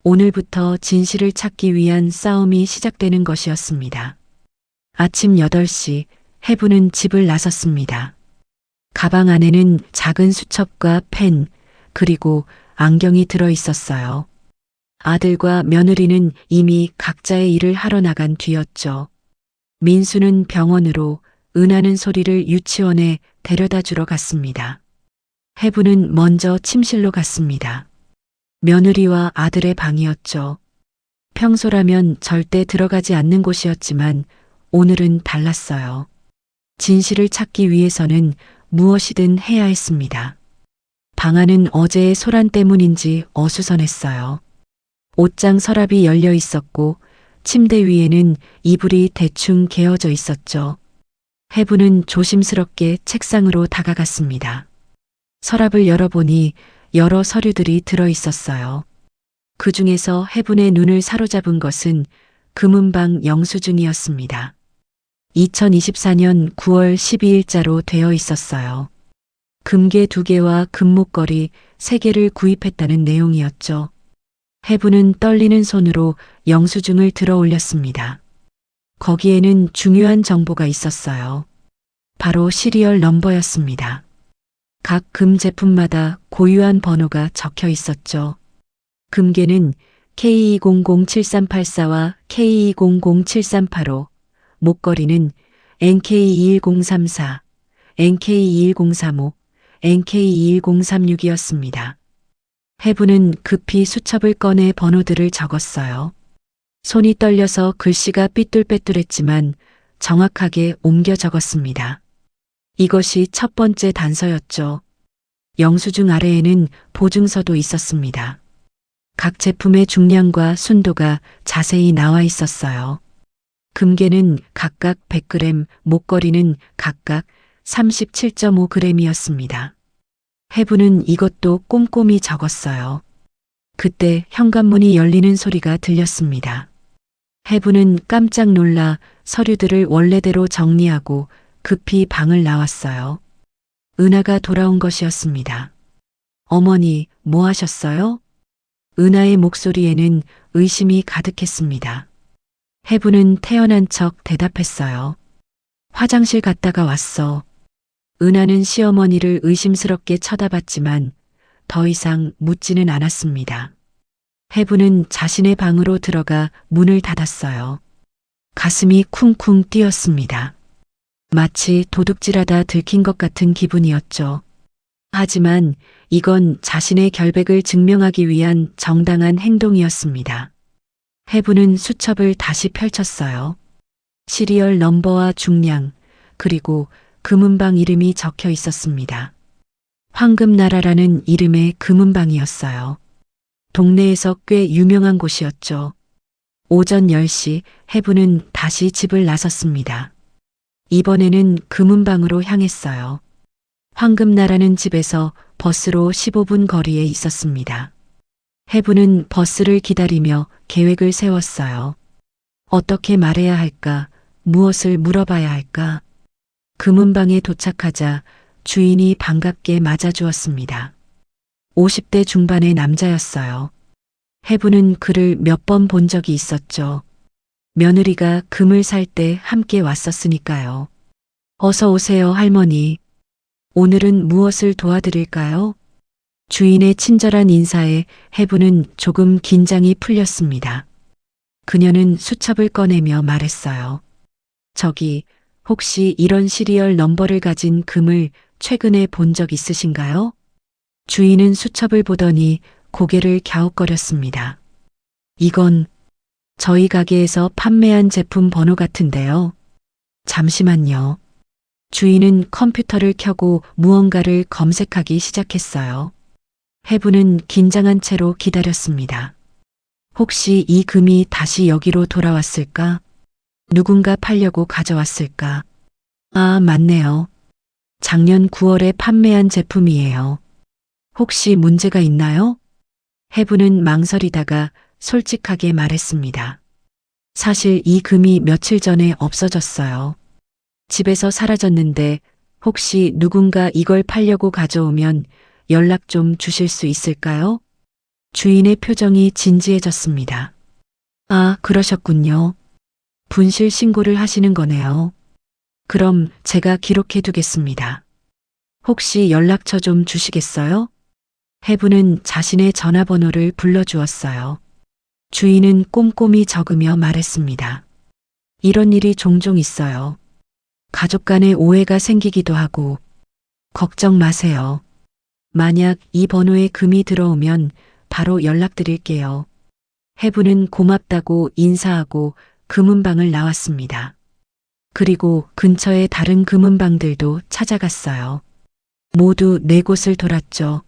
오늘부터 진실을 찾기 위한 싸움이 시작되는 것이었습니다. 아침 8시 해부는 집을 나섰습니다. 가방 안에는 작은 수첩과 펜, 그리고 안경이 들어 있었어요. 아들과 며느리는 이미 각자의 일을 하러 나간 뒤였죠. 민수는 병원으로, 은하는 소리를 유치원에 데려다 주러 갔습니다. 해부는 먼저 침실로 갔습니다. 며느리와 아들의 방이었죠. 평소라면 절대 들어가지 않는 곳이었지만 오늘은 달랐어요. 진실을 찾기 위해서는 무엇이든 해야 했습니다. 방 안은 어제의 소란 때문인지 어수선했어요. 옷장 서랍이 열려 있었고 침대 위에는 이불이 대충 개어져 있었죠. 해부는 조심스럽게 책상으로 다가갔습니다. 서랍을 열어보니 여러 서류들이 들어 있었어요. 그 중에서 해분의 눈을 사로잡은 것은 금은방 영수증이었습니다. 2024년 9월 12일자로 되어 있었어요. 금괴 2개와 금목걸이 3개를 구입했다는 내용이었죠. 해부는 떨리는 손으로 영수증을 들어 올렸습니다. 거기에는 중요한 정보가 있었어요. 바로 시리얼 넘버였습니다. 각 금 제품마다 고유한 번호가 적혀 있었죠. 금괴는 K2007384와 K2007385, 목걸이는 NK21034, NK21035, NK21036이었습니다. 해부는 급히 수첩을 꺼내 번호들을 적었어요. 손이 떨려서 글씨가 삐뚤빼뚤했지만 정확하게 옮겨 적었습니다. 이것이 첫 번째 단서였죠. 영수증 아래에는 보증서도 있었습니다. 각 제품의 중량과 순도가 자세히 나와 있었어요. 금괴는 각각 100g, 목걸이는 각각 37.5g이었습니다. 해부는 이것도 꼼꼼히 적었어요. 그때 현관문이 열리는 소리가 들렸습니다. 해부는 깜짝 놀라 서류들을 원래대로 정리하고 급히 방을 나왔어요. 은하가 돌아온 것이었습니다. 어머니, 뭐 하셨어요? 은하의 목소리에는 의심이 가득했습니다. 해부는 태연한 척 대답했어요. 화장실 갔다가 왔어. 은하는 시어머니를 의심스럽게 쳐다봤지만 더 이상 묻지는 않았습니다. 해부는 자신의 방으로 들어가 문을 닫았어요. 가슴이 쿵쿵 뛰었습니다. 마치 도둑질하다 들킨 것 같은 기분이었죠. 하지만 이건 자신의 결백을 증명하기 위한 정당한 행동이었습니다. 해부는 수첩을 다시 펼쳤어요. 시리얼 넘버와 중량, 그리고 금은방 이름이 적혀 있었습니다. 황금나라라는 이름의 금은방이었어요. 동네에서 꽤 유명한 곳이었죠. 오전 10시 해부는 다시 집을 나섰습니다. 이번에는 금은방으로 향했어요. 황금나라는 집에서 버스로 15분 거리에 있었습니다. 해부는 버스를 기다리며 계획을 세웠어요. 어떻게 말해야 할까? 무엇을 물어봐야 할까? 금은방에 도착하자 주인이 반갑게 맞아주었습니다. 50대 중반의 남자였어요. 해부는 그를 몇 번 본 적이 있었죠. 며느리가 금을 살 때 함께 왔었으니까요. 어서 오세요, 할머니. 오늘은 무엇을 도와드릴까요? 주인의 친절한 인사에 해부는 조금 긴장이 풀렸습니다. 그녀는 수첩을 꺼내며 말했어요. 저기, 혹시 이런 시리얼 넘버를 가진 금을 최근에 본 적 있으신가요? 주인은 수첩을 보더니 고개를 갸웃거렸습니다. 이건 저희 가게에서 판매한 제품 번호 같은데요. 잠시만요. 주인은 컴퓨터를 켜고 무언가를 검색하기 시작했어요. 해부는 긴장한 채로 기다렸습니다. 혹시 이 금이 다시 여기로 돌아왔을까? 누군가 팔려고 가져왔을까? 아, 맞네요. 작년 9월에 판매한 제품이에요. 혹시 문제가 있나요? 해부는 망설이다가 솔직하게 말했습니다. 사실 이 금이 며칠 전에 없어졌어요. 집에서 사라졌는데 혹시 누군가 이걸 팔려고 가져오면 연락 좀 주실 수 있을까요? 주인의 표정이 진지해졌습니다. 아, 그러셨군요. 분실 신고를 하시는 거네요. 그럼 제가 기록해 두겠습니다. 혹시 연락처 좀 주시겠어요? 해부는 자신의 전화번호를 불러주었어요. 주인은 꼼꼼히 적으며 말했습니다. 이런 일이 종종 있어요. 가족 간에 오해가 생기기도 하고. 걱정 마세요. 만약 이 번호에 금이 들어오면 바로 연락드릴게요. 해부는 고맙다고 인사하고 금은방을 나왔습니다. 그리고 근처의 다른 금은방들도 찾아갔어요. 모두 4곳을 돌았죠.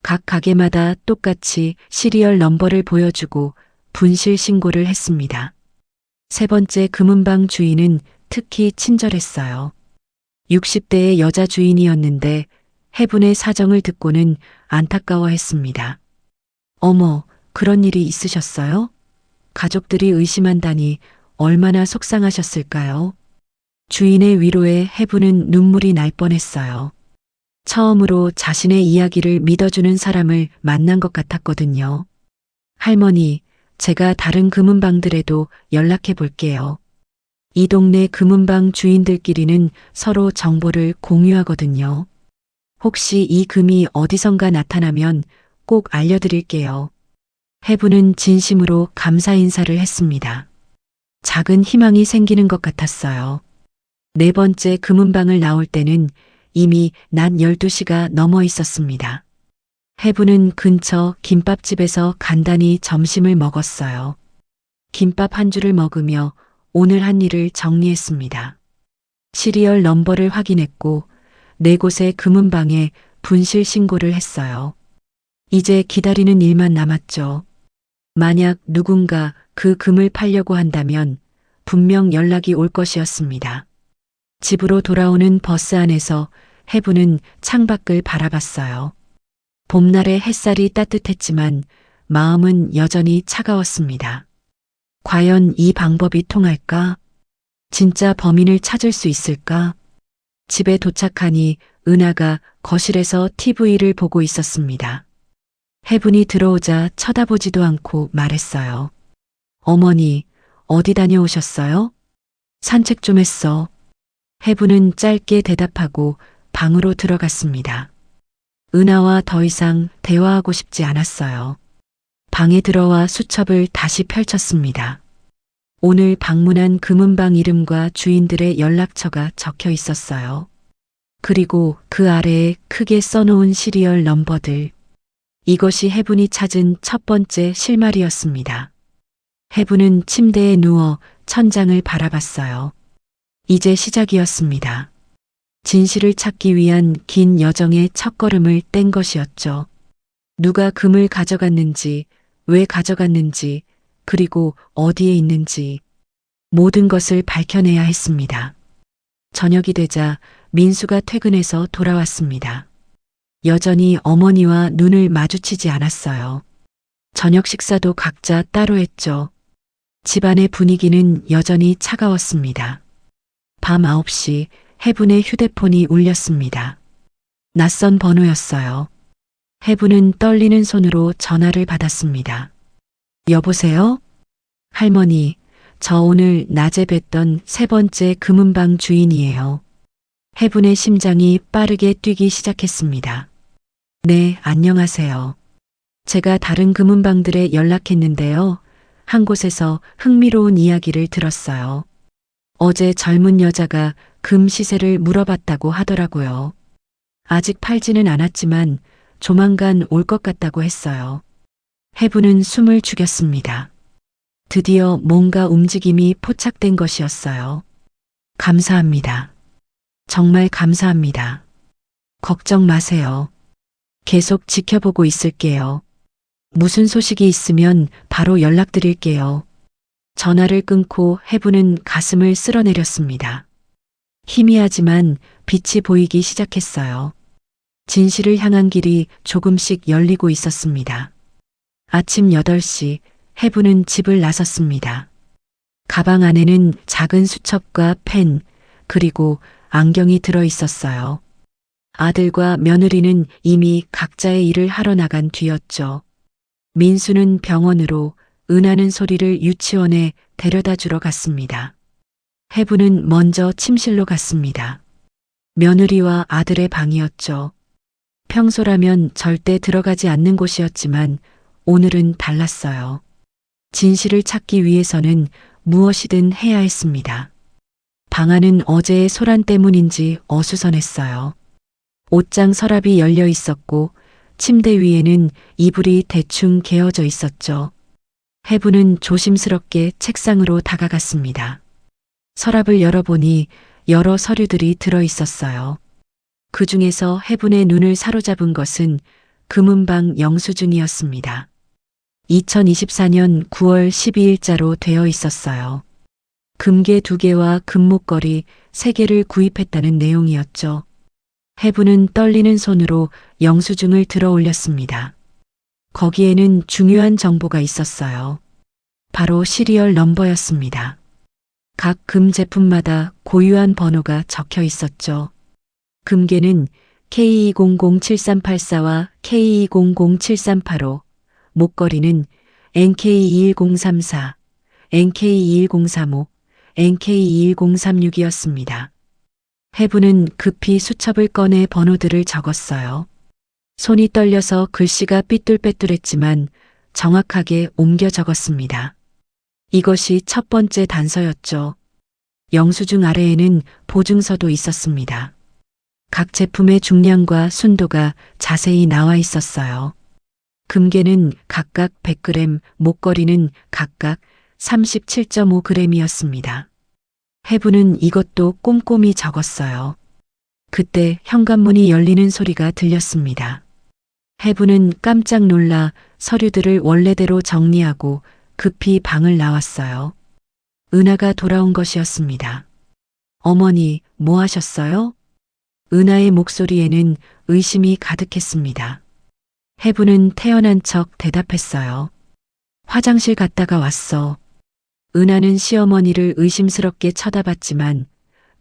각 가게마다 똑같이 시리얼 넘버를 보여주고 분실 신고를 했습니다. 3번째 금은방 주인은 특히 친절했어요. 60대의 여자 주인이었는데 해분의 사정을 듣고는 안타까워했습니다. 어머, 그런 일이 있으셨어요? 가족들이 의심한다니 얼마나 속상하셨을까요? 주인의 위로에 해분은 눈물이 날 뻔했어요. 처음으로 자신의 이야기를 믿어주는 사람을 만난 것 같았거든요. 할머니, 제가 다른 금은방들에도 연락해 볼게요. 이 동네 금은방 주인들끼리는 서로 정보를 공유하거든요. 혹시 이 금이 어디선가 나타나면 꼭 알려드릴게요. 해부는 진심으로 감사 인사를 했습니다. 작은 희망이 생기는 것 같았어요. 4번째 금은방을 나올 때는 이미 낮 12시가 넘어 있었습니다. 해부는 근처 김밥집에서 간단히 점심을 먹었어요. 김밥 한 줄을 먹으며 오늘 한 일을 정리했습니다. 시리얼 넘버를 확인했고 4곳의 금은방에 분실 신고를 했어요. 이제 기다리는 일만 남았죠. 만약 누군가 그 금을 팔려고 한다면 분명 연락이 올 것이었습니다. 집으로 돌아오는 버스 안에서 해부는 창밖을 바라봤어요. 봄날의 햇살이 따뜻했지만 마음은 여전히 차가웠습니다. 과연 이 방법이 통할까? 진짜 범인을 찾을 수 있을까? 집에 도착하니 은하가 거실에서 TV를 보고 있었습니다. 해분이 들어오자 쳐다보지도 않고 말했어요. 어머니, 어디 다녀오셨어요? 산책 좀 했어. 해분은 짧게 대답하고 방으로 들어갔습니다. 은하와 더 이상 대화하고 싶지 않았어요. 방에 들어와 수첩을 다시 펼쳤습니다. 오늘 방문한 금은방 이름과 주인들의 연락처가 적혀 있었어요. 그리고 그 아래에 크게 써놓은 시리얼 넘버들. 이것이 해분이 찾은 첫 번째 실마리였습니다. 해분은 침대에 누워 천장을 바라봤어요. 이제 시작이었습니다. 진실을 찾기 위한 긴 여정의 첫걸음을 뗀 것이었죠. 누가 금을 가져갔는지, 왜 가져갔는지, 그리고 어디에 있는지 모든 것을 밝혀내야 했습니다. 저녁이 되자 민수가 퇴근해서 돌아왔습니다. 여전히 어머니와 눈을 마주치지 않았어요. 저녁 식사도 각자 따로 했죠. 집안의 분위기는 여전히 차가웠습니다. 밤 9시 해분의 휴대폰이 울렸습니다. 낯선 번호였어요. 해분은 떨리는 손으로 전화를 받았습니다. 여보세요? 할머니, 저 오늘 낮에 뵀던 세 번째 금은방 주인이에요. 해분의 심장이 빠르게 뛰기 시작했습니다. 네, 안녕하세요. 제가 다른 금은방들에 연락했는데요. 한 곳에서 흥미로운 이야기를 들었어요. 어제 젊은 여자가 금 시세를 물어봤다고 하더라고요. 아직 팔지는 않았지만 조만간 올 것 같다고 했어요. 해분은 숨을 죽였습니다. 드디어 뭔가 움직임이 포착된 것이었어요. 감사합니다. 정말 감사합니다. 걱정 마세요. 계속 지켜보고 있을게요. 무슨 소식이 있으면 바로 연락드릴게요. 전화를 끊고 해분은 가슴을 쓸어내렸습니다. 희미하지만 빛이 보이기 시작했어요. 진실을 향한 길이 조금씩 열리고 있었습니다. 아침 8시 해분은 집을 나섰습니다. 가방 안에는 작은 수첩과 펜, 그리고 안경이 들어 있었어요. 아들과 며느리는 이미 각자의 일을 하러 나간 뒤였죠. 민수는 병원으로, 은하는 소리를 유치원에 데려다 주러 갔습니다. 해분은 먼저 침실로 갔습니다. 며느리와 아들의 방이었죠. 평소라면 절대 들어가지 않는 곳이었지만 오늘은 달랐어요. 진실을 찾기 위해서는 무엇이든 해야 했습니다. 방 안은 어제의 소란 때문인지 어수선했어요. 옷장 서랍이 열려 있었고 침대 위에는 이불이 대충 개어져 있었죠. 해분은 조심스럽게 책상으로 다가갔습니다. 서랍을 열어보니 여러 서류들이 들어 있었어요. 그 중에서 해분의 눈을 사로잡은 것은 금은방 영수증이었습니다. 2024년 9월 12일자로 되어 있었어요. 금괴 2개와 금목걸이 3개를 구입했다는 내용이었죠. 해분은 떨리는 손으로 영수증을 들어 올렸습니다. 거기에는 중요한 정보가 있었어요. 바로 시리얼 넘버였습니다. 각 금 제품마다 고유한 번호가 적혀 있었죠. 금괴는 K2007384와 K2007385, 목걸이는 NK21034, NK21035, NK21036이었습니다. 해분은 급히 수첩을 꺼내 번호들을 적었어요. 손이 떨려서 글씨가 삐뚤빼뚤했지만 정확하게 옮겨 적었습니다. 이것이 첫 번째 단서였죠. 영수증 아래에는 보증서도 있었습니다. 각 제품의 중량과 순도가 자세히 나와 있었어요. 금괴는 각각 100g, 목걸이는 각각 37.5g이었습니다. 해분은 이것도 꼼꼼히 적었어요. 그때 현관문이 열리는 소리가 들렸습니다. 해분은 깜짝 놀라 서류들을 원래대로 정리하고 급히 방을 나왔어요. 은하가 돌아온 것이었습니다. 어머니, 뭐 하셨어요? 은하의 목소리에는 의심이 가득했습니다. 해분은 태연한 척 대답했어요. 화장실 갔다가 왔어. 은하는 시어머니를 의심스럽게 쳐다봤지만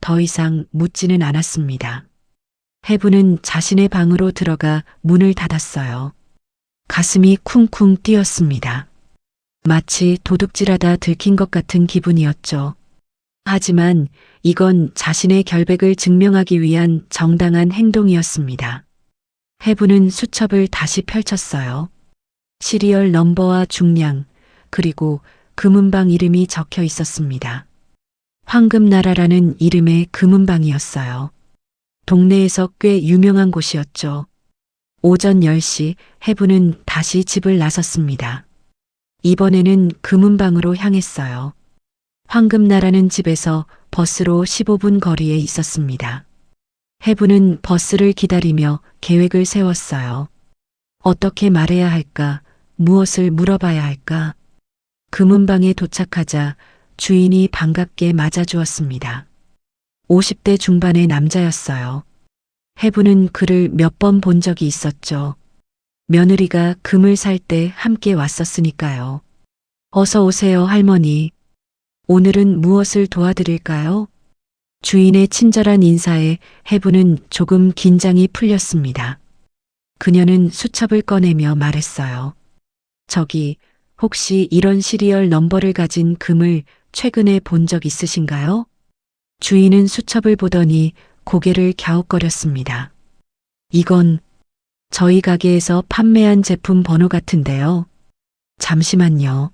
더 이상 묻지는 않았습니다. 해분은 자신의 방으로 들어가 문을 닫았어요. 가슴이 쿵쿵 뛰었습니다. 마치 도둑질하다 들킨 것 같은 기분이었죠. 하지만 이건 자신의 결백을 증명하기 위한 정당한 행동이었습니다. 해분은 수첩을 다시 펼쳤어요. 시리얼 넘버와 중량, 그리고 금은방 이름이 적혀 있었습니다. 황금나라라는 이름의 금은방이었어요. 동네에서 꽤 유명한 곳이었죠. 오전 10시 해분은 다시 집을 나섰습니다. 이번에는 금은방으로 향했어요. 황금나라는 집에서 버스로 15분 거리에 있었습니다. 해분은 버스를 기다리며 계획을 세웠어요. 어떻게 말해야 할까? 무엇을 물어봐야 할까? 금은방에 도착하자 주인이 반갑게 맞아주었습니다. 50대 중반의 남자였어요. 해부는 그를 몇 번 본 적이 있었죠. 며느리가 금을 살 때 함께 왔었으니까요. 어서 오세요, 할머니. 오늘은 무엇을 도와드릴까요? 주인의 친절한 인사에 해부는 조금 긴장이 풀렸습니다. 그녀는 수첩을 꺼내며 말했어요. 저기, 혹시 이런 시리얼 넘버를 가진 금을 최근에 본 적 있으신가요? 주인은 수첩을 보더니 고개를 갸웃거렸습니다. 이건 저희 가게에서 판매한 제품 번호 같은데요. 잠시만요.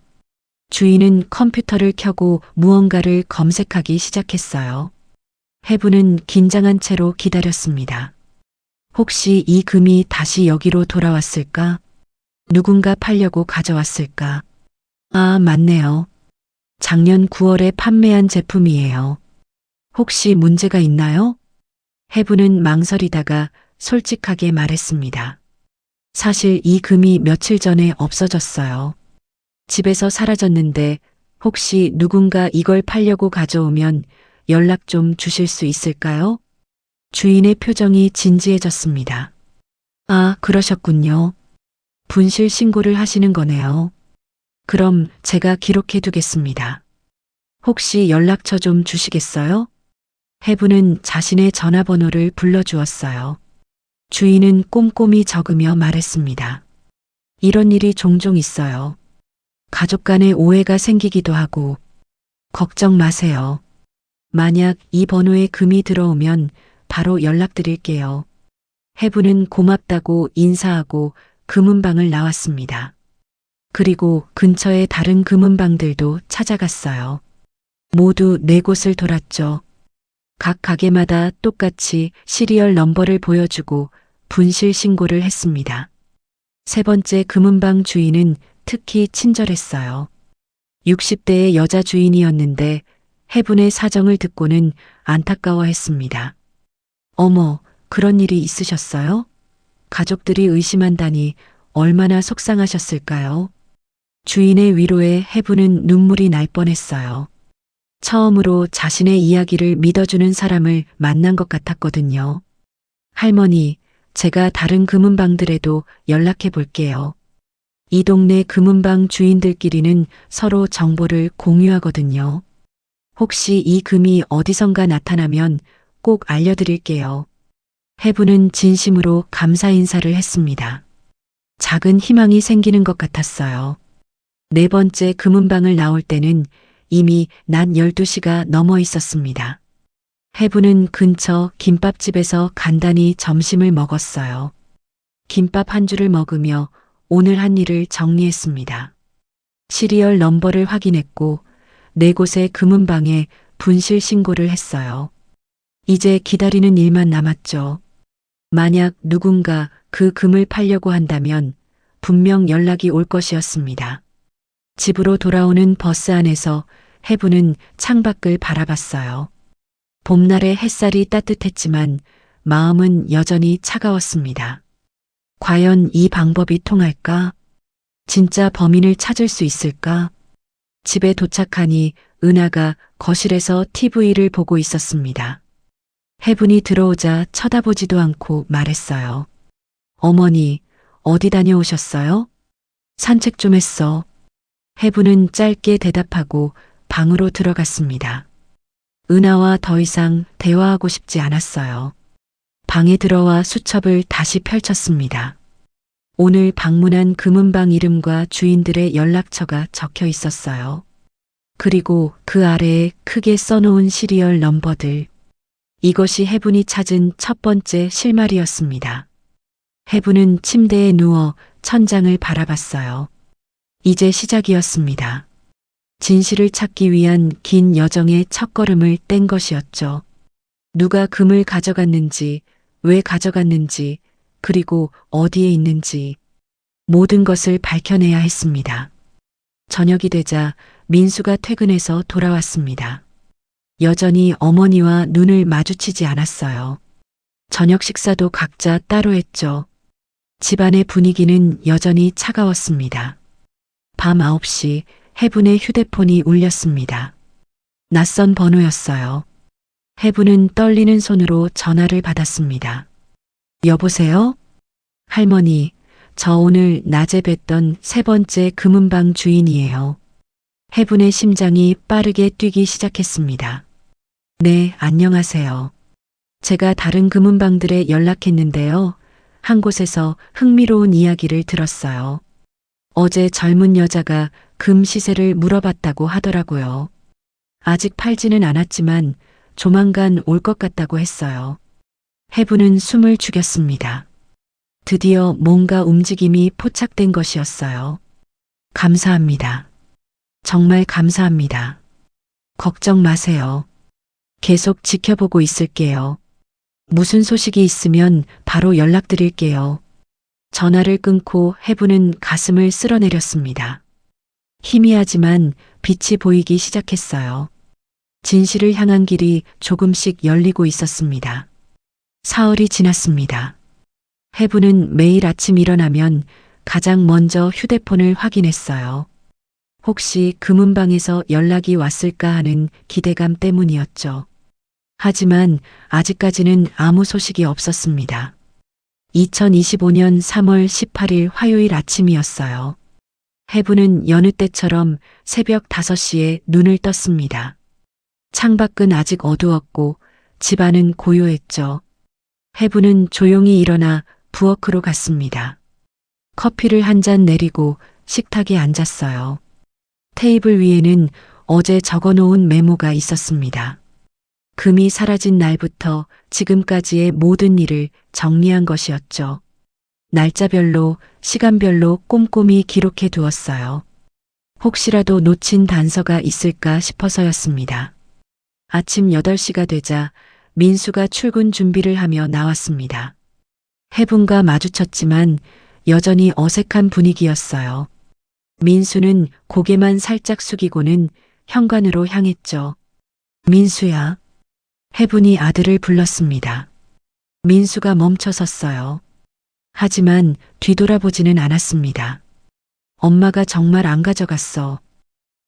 주인은 컴퓨터를 켜고 무언가를 검색하기 시작했어요. 해부는 긴장한 채로 기다렸습니다. 혹시 이 금이 다시 여기로 돌아왔을까? 누군가 팔려고 가져왔을까? 아, 맞네요. 작년 9월에 판매한 제품이에요. 혹시 문제가 있나요? 해부는 망설이다가 솔직하게 말했습니다. 사실 이 금이 며칠 전에 없어졌어요. 집에서 사라졌는데 혹시 누군가 이걸 팔려고 가져오면 연락 좀 주실 수 있을까요? 주인의 표정이 진지해졌습니다. 아, 그러셨군요. 분실 신고를 하시는 거네요. 그럼 제가 기록해 두겠습니다. 혹시 연락처 좀 주시겠어요? 해부는 자신의 전화번호를 불러주었어요. 주인은 꼼꼼히 적으며 말했습니다. 이런 일이 종종 있어요. 가족 간에 오해가 생기기도 하고. 걱정 마세요. 만약 이 번호에 금이 들어오면 바로 연락드릴게요. 해부는 고맙다고 인사하고 금은방을 나왔습니다. 그리고 근처의 다른 금은방들도 찾아갔어요. 모두 4곳을 돌았죠. 각 가게마다 똑같이 시리얼 넘버를 보여주고 분실 신고를 했습니다. 3번째 금은방 주인은 특히 친절했어요. 60대의 여자 주인이었는데 해분의 사정을 듣고는 안타까워했습니다. 어머, 그런 일이 있으셨어요? 가족들이 의심한다니 얼마나 속상하셨을까요? 주인의 위로에 해분은 눈물이 날 뻔했어요. 처음으로 자신의 이야기를 믿어주는 사람을 만난 것 같았거든요. 할머니, 제가 다른 금은방들에도 연락해 볼게요. 이 동네 금은방 주인들끼리는 서로 정보를 공유하거든요. 혹시 이 금이 어디선가 나타나면 꼭 알려드릴게요. 해부는 진심으로 감사 인사를 했습니다. 작은 희망이 생기는 것 같았어요. 4번째 금은방을 나올 때는 이미 낮 12시가 넘어 있었습니다. 해부는 근처 김밥집에서 간단히 점심을 먹었어요. 김밥 한 줄을 먹으며 오늘 한 일을 정리했습니다. 시리얼 넘버를 확인했고 4곳의 금은방에 분실 신고를 했어요. 이제 기다리는 일만 남았죠. 만약 누군가 그 금을 팔려고 한다면 분명 연락이 올 것이었습니다. 집으로 돌아오는 버스 안에서 해부는 창밖을 바라봤어요. 봄날의 햇살이 따뜻했지만 마음은 여전히 차가웠습니다. 과연 이 방법이 통할까? 진짜 범인을 찾을 수 있을까? 집에 도착하니 은하가 거실에서 TV를 보고 있었습니다. 해분이 들어오자 쳐다보지도 않고 말했어요. 어머니, 어디 다녀오셨어요? 산책 좀 했어. 해분은 짧게 대답하고 방으로 들어갔습니다. 은하와 더 이상 대화하고 싶지 않았어요. 방에 들어와 수첩을 다시 펼쳤습니다. 오늘 방문한 금은방 이름과 주인들의 연락처가 적혀 있었어요. 그리고 그 아래에 크게 써놓은 시리얼 넘버들. 이것이 해분이 찾은 첫 번째 실마리였습니다. 해분은 침대에 누워 천장을 바라봤어요. 이제 시작이었습니다. 진실을 찾기 위한 긴 여정의 첫걸음을 뗀 것이었죠. 누가 금을 가져갔는지, 왜 가져갔는지, 그리고 어디에 있는지 모든 것을 밝혀내야 했습니다. 저녁이 되자 민수가 퇴근해서 돌아왔습니다. 여전히 어머니와 눈을 마주치지 않았어요. 저녁 식사도 각자 따로 했죠. 집안의 분위기는 여전히 차가웠습니다. 밤 9시 해분의 휴대폰이 울렸습니다. 낯선 번호였어요. 해분은 떨리는 손으로 전화를 받았습니다. 여보세요? 할머니, 저 오늘 낮에 뵀던 세 번째 금은방 주인이에요. 해분의 심장이 빠르게 뛰기 시작했습니다. 네, 안녕하세요. 제가 다른 금은방들에 연락했는데요. 한 곳에서 흥미로운 이야기를 들었어요. 어제 젊은 여자가 금 시세를 물어봤다고 하더라고요. 아직 팔지는 않았지만 조만간 올 것 같다고 했어요. 해분은 숨을 죽였습니다. 드디어 뭔가 움직임이 포착된 것이었어요. 감사합니다. 정말 감사합니다. 걱정 마세요. 계속 지켜보고 있을게요. 무슨 소식이 있으면 바로 연락드릴게요. 전화를 끊고 해분은 가슴을 쓸어내렸습니다. 희미하지만 빛이 보이기 시작했어요. 진실을 향한 길이 조금씩 열리고 있었습니다. 사흘이 지났습니다. 해분은 매일 아침 일어나면 가장 먼저 휴대폰을 확인했어요. 혹시 금은방에서 연락이 왔을까 하는 기대감 때문이었죠. 하지만 아직까지는 아무 소식이 없었습니다. 2025년 3월 18일 화요일 아침이었어요. 해분은 여느 때처럼 새벽 5시에 눈을 떴습니다. 창밖은 아직 어두웠고 집안은 고요했죠. 해분은 조용히 일어나 부엌으로 갔습니다. 커피를 한 잔 내리고 식탁에 앉았어요. 테이블 위에는 어제 적어놓은 메모가 있었습니다. 금이 사라진 날부터 지금까지의 모든 일을 정리한 것이었죠. 날짜별로, 시간별로 꼼꼼히 기록해 두었어요. 혹시라도 놓친 단서가 있을까 싶어서였습니다. 아침 8시가 되자 민수가 출근 준비를 하며 나왔습니다. 해분과 마주쳤지만 여전히 어색한 분위기였어요. 민수는 고개만 살짝 숙이고는 현관으로 향했죠. 민수야. 해분이 아들을 불렀습니다. 민수가 멈춰섰어요. 하지만 뒤돌아보지는 않았습니다. 엄마가 정말 안 가져갔어.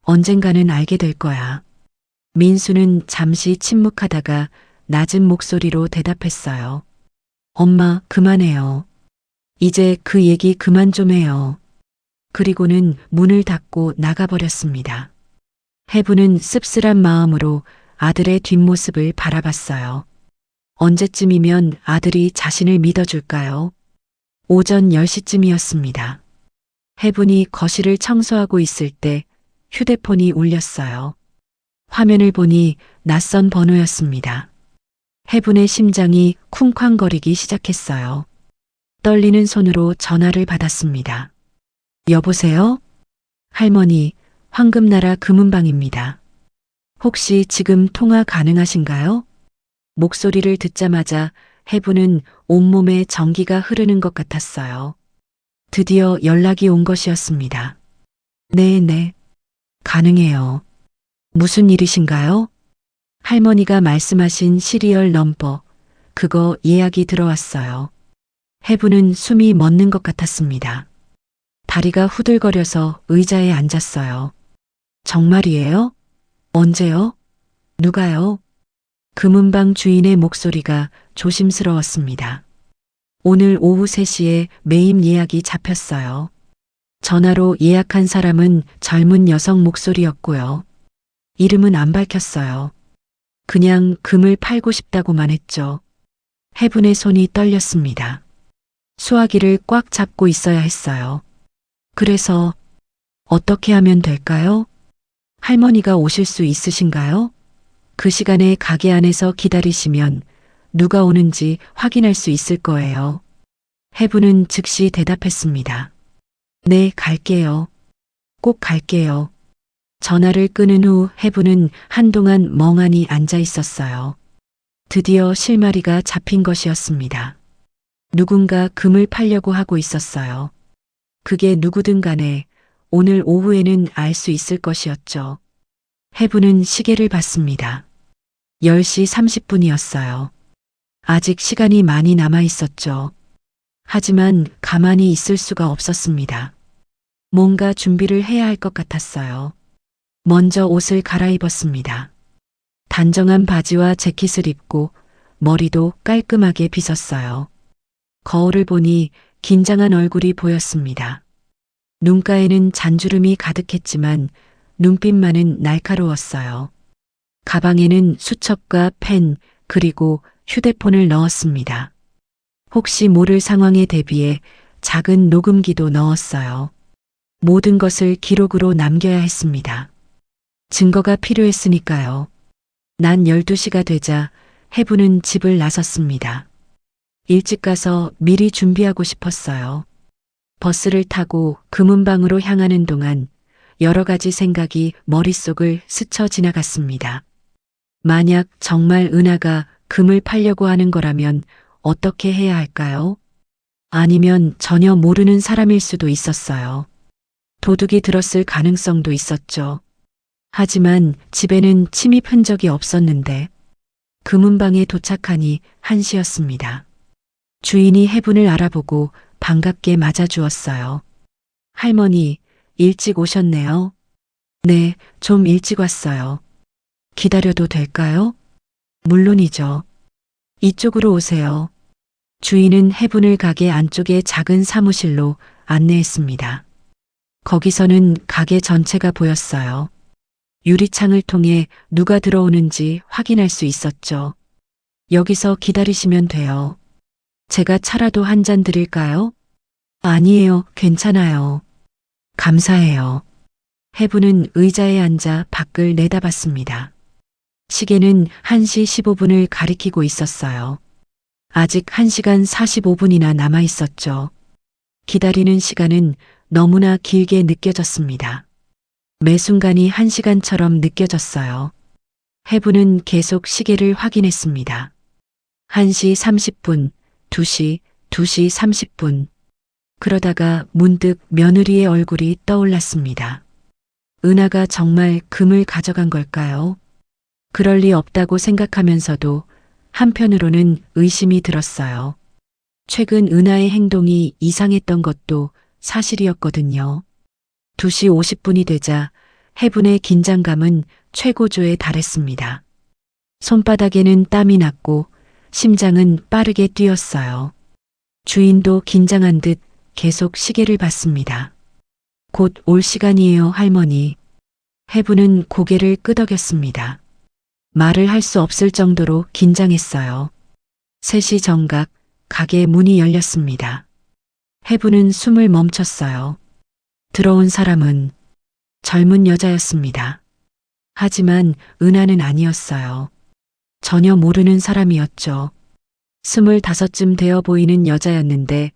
언젠가는 알게 될 거야. 민수는 잠시 침묵하다가 낮은 목소리로 대답했어요. 엄마, 그만해요. 이제 그 얘기 그만 좀 해요. 그리고는 문을 닫고 나가버렸습니다. 해분은 씁쓸한 마음으로 아들의 뒷모습을 바라봤어요. 언제쯤이면 아들이 자신을 믿어줄까요? 오전 10시쯤이었습니다. 해분이 거실을 청소하고 있을 때 휴대폰이 울렸어요. 화면을 보니 낯선 번호였습니다. 해분의 심장이 쿵쾅거리기 시작했어요. 떨리는 손으로 전화를 받았습니다. 여보세요? 할머니, 황금나라 금은방입니다. 혹시 지금 통화 가능하신가요? 목소리를 듣자마자 해분은 온몸에 전기가 흐르는 것 같았어요. 드디어 연락이 온 것이었습니다. 네, 가능해요. 무슨 일이신가요? 할머니가 말씀하신 시리얼 넘버, 그거 예약이 들어왔어요. 해분은 숨이 멎는 것 같았습니다. 다리가 후들거려서 의자에 앉았어요. 정말이에요? 언제요? 누가요? 금은방 주인의 목소리가 조심스러웠습니다. 오늘 오후 3시에 매입 예약이 잡혔어요. 전화로 예약한 사람은 젊은 여성 목소리였고요. 이름은 안 밝혔어요. 그냥 금을 팔고 싶다고만 했죠. 해분의 손이 떨렸습니다. 수화기를 꽉 잡고 있어야 했어요. 그래서 어떻게 하면 될까요? 할머니가 오실 수 있으신가요? 그 시간에 가게 안에서 기다리시면 누가 오는지 확인할 수 있을 거예요. 해분은 즉시 대답했습니다. 네, 갈게요. 꼭 갈게요. 전화를 끊은 후 해분은 한동안 멍하니 앉아 있었어요. 드디어 실마리가 잡힌 것이었습니다. 누군가 금을 팔려고 하고 있었어요. 그게 누구든 간에 오늘 오후에는 알 수 있을 것이었죠. 해분은 시계를 봤습니다. 10시 30분이었어요. 아직 시간이 많이 남아 있었죠. 하지만 가만히 있을 수가 없었습니다. 뭔가 준비를 해야 할 것 같았어요. 먼저 옷을 갈아입었습니다. 단정한 바지와 재킷을 입고 머리도 깔끔하게 빗었어요. 거울을 보니 긴장한 얼굴이 보였습니다. 눈가에는 잔주름이 가득했지만 눈빛만은 날카로웠어요. 가방에는 수첩과 펜 그리고 휴대폰을 넣었습니다. 혹시 모를 상황에 대비해 작은 녹음기도 넣었어요. 모든 것을 기록으로 남겨야 했습니다. 증거가 필요했으니까요. 낮 12시가 되자 해부는 집을 나섰습니다. 일찍 가서 미리 준비하고 싶었어요. 버스를 타고 금은방으로 향하는 동안 여러 가지 생각이 머릿속을 스쳐 지나갔습니다. 만약 정말 은하가 금을 팔려고 하는 거라면 어떻게 해야 할까요? 아니면 전혀 모르는 사람일 수도 있었어요. 도둑이 들었을 가능성도 있었죠. 하지만 집에는 침입 흔적이 없었는데 금은방에 도착하니 1시였습니다. 주인이 해분을 알아보고 반갑게 맞아주었어요. 할머니, 일찍 오셨네요. 네, 좀 일찍 왔어요. 기다려도 될까요? 물론이죠. 이쪽으로 오세요. 주인은 해분을 가게 안쪽의 작은 사무실로 안내했습니다. 거기서는 가게 전체가 보였어요. 유리창을 통해 누가 들어오는지 확인할 수 있었죠. 여기서 기다리시면 돼요. 제가 차라도 한 잔 드릴까요? 아니에요, 괜찮아요. 감사해요. 해부는 의자에 앉아 밖을 내다봤습니다. 시계는 1시 15분을 가리키고 있었어요. 아직 1시간 45분이나 남아 있었죠. 기다리는 시간은 너무나 길게 느껴졌습니다. 매 순간이 1시간처럼 느껴졌어요. 해부는 계속 시계를 확인했습니다. 1시 30분, 2시, 2시 30분. 그러다가 문득 며느리의 얼굴이 떠올랐습니다. 은하가 정말 금을 가져간 걸까요? 그럴 리 없다고 생각하면서도 한편으로는 의심이 들었어요. 최근 은하의 행동이 이상했던 것도 사실이었거든요. 2시 50분이 되자 해분의 긴장감은 최고조에 달했습니다. 손바닥에는 땀이 났고 심장은 빠르게 뛰었어요. 주인도 긴장한 듯 계속 시계를 봤습니다. 곧 올 시간이에요, 할머니. 해분은 고개를 끄덕였습니다. 말을 할 수 없을 정도로 긴장했어요. 3시 정각 가게 문이 열렸습니다. 해분은 숨을 멈췄어요. 들어온 사람은 젊은 여자였습니다. 하지만 은하는 아니었어요. 전혀 모르는 사람이었죠. 25쯤 되어 보이는 여자였는데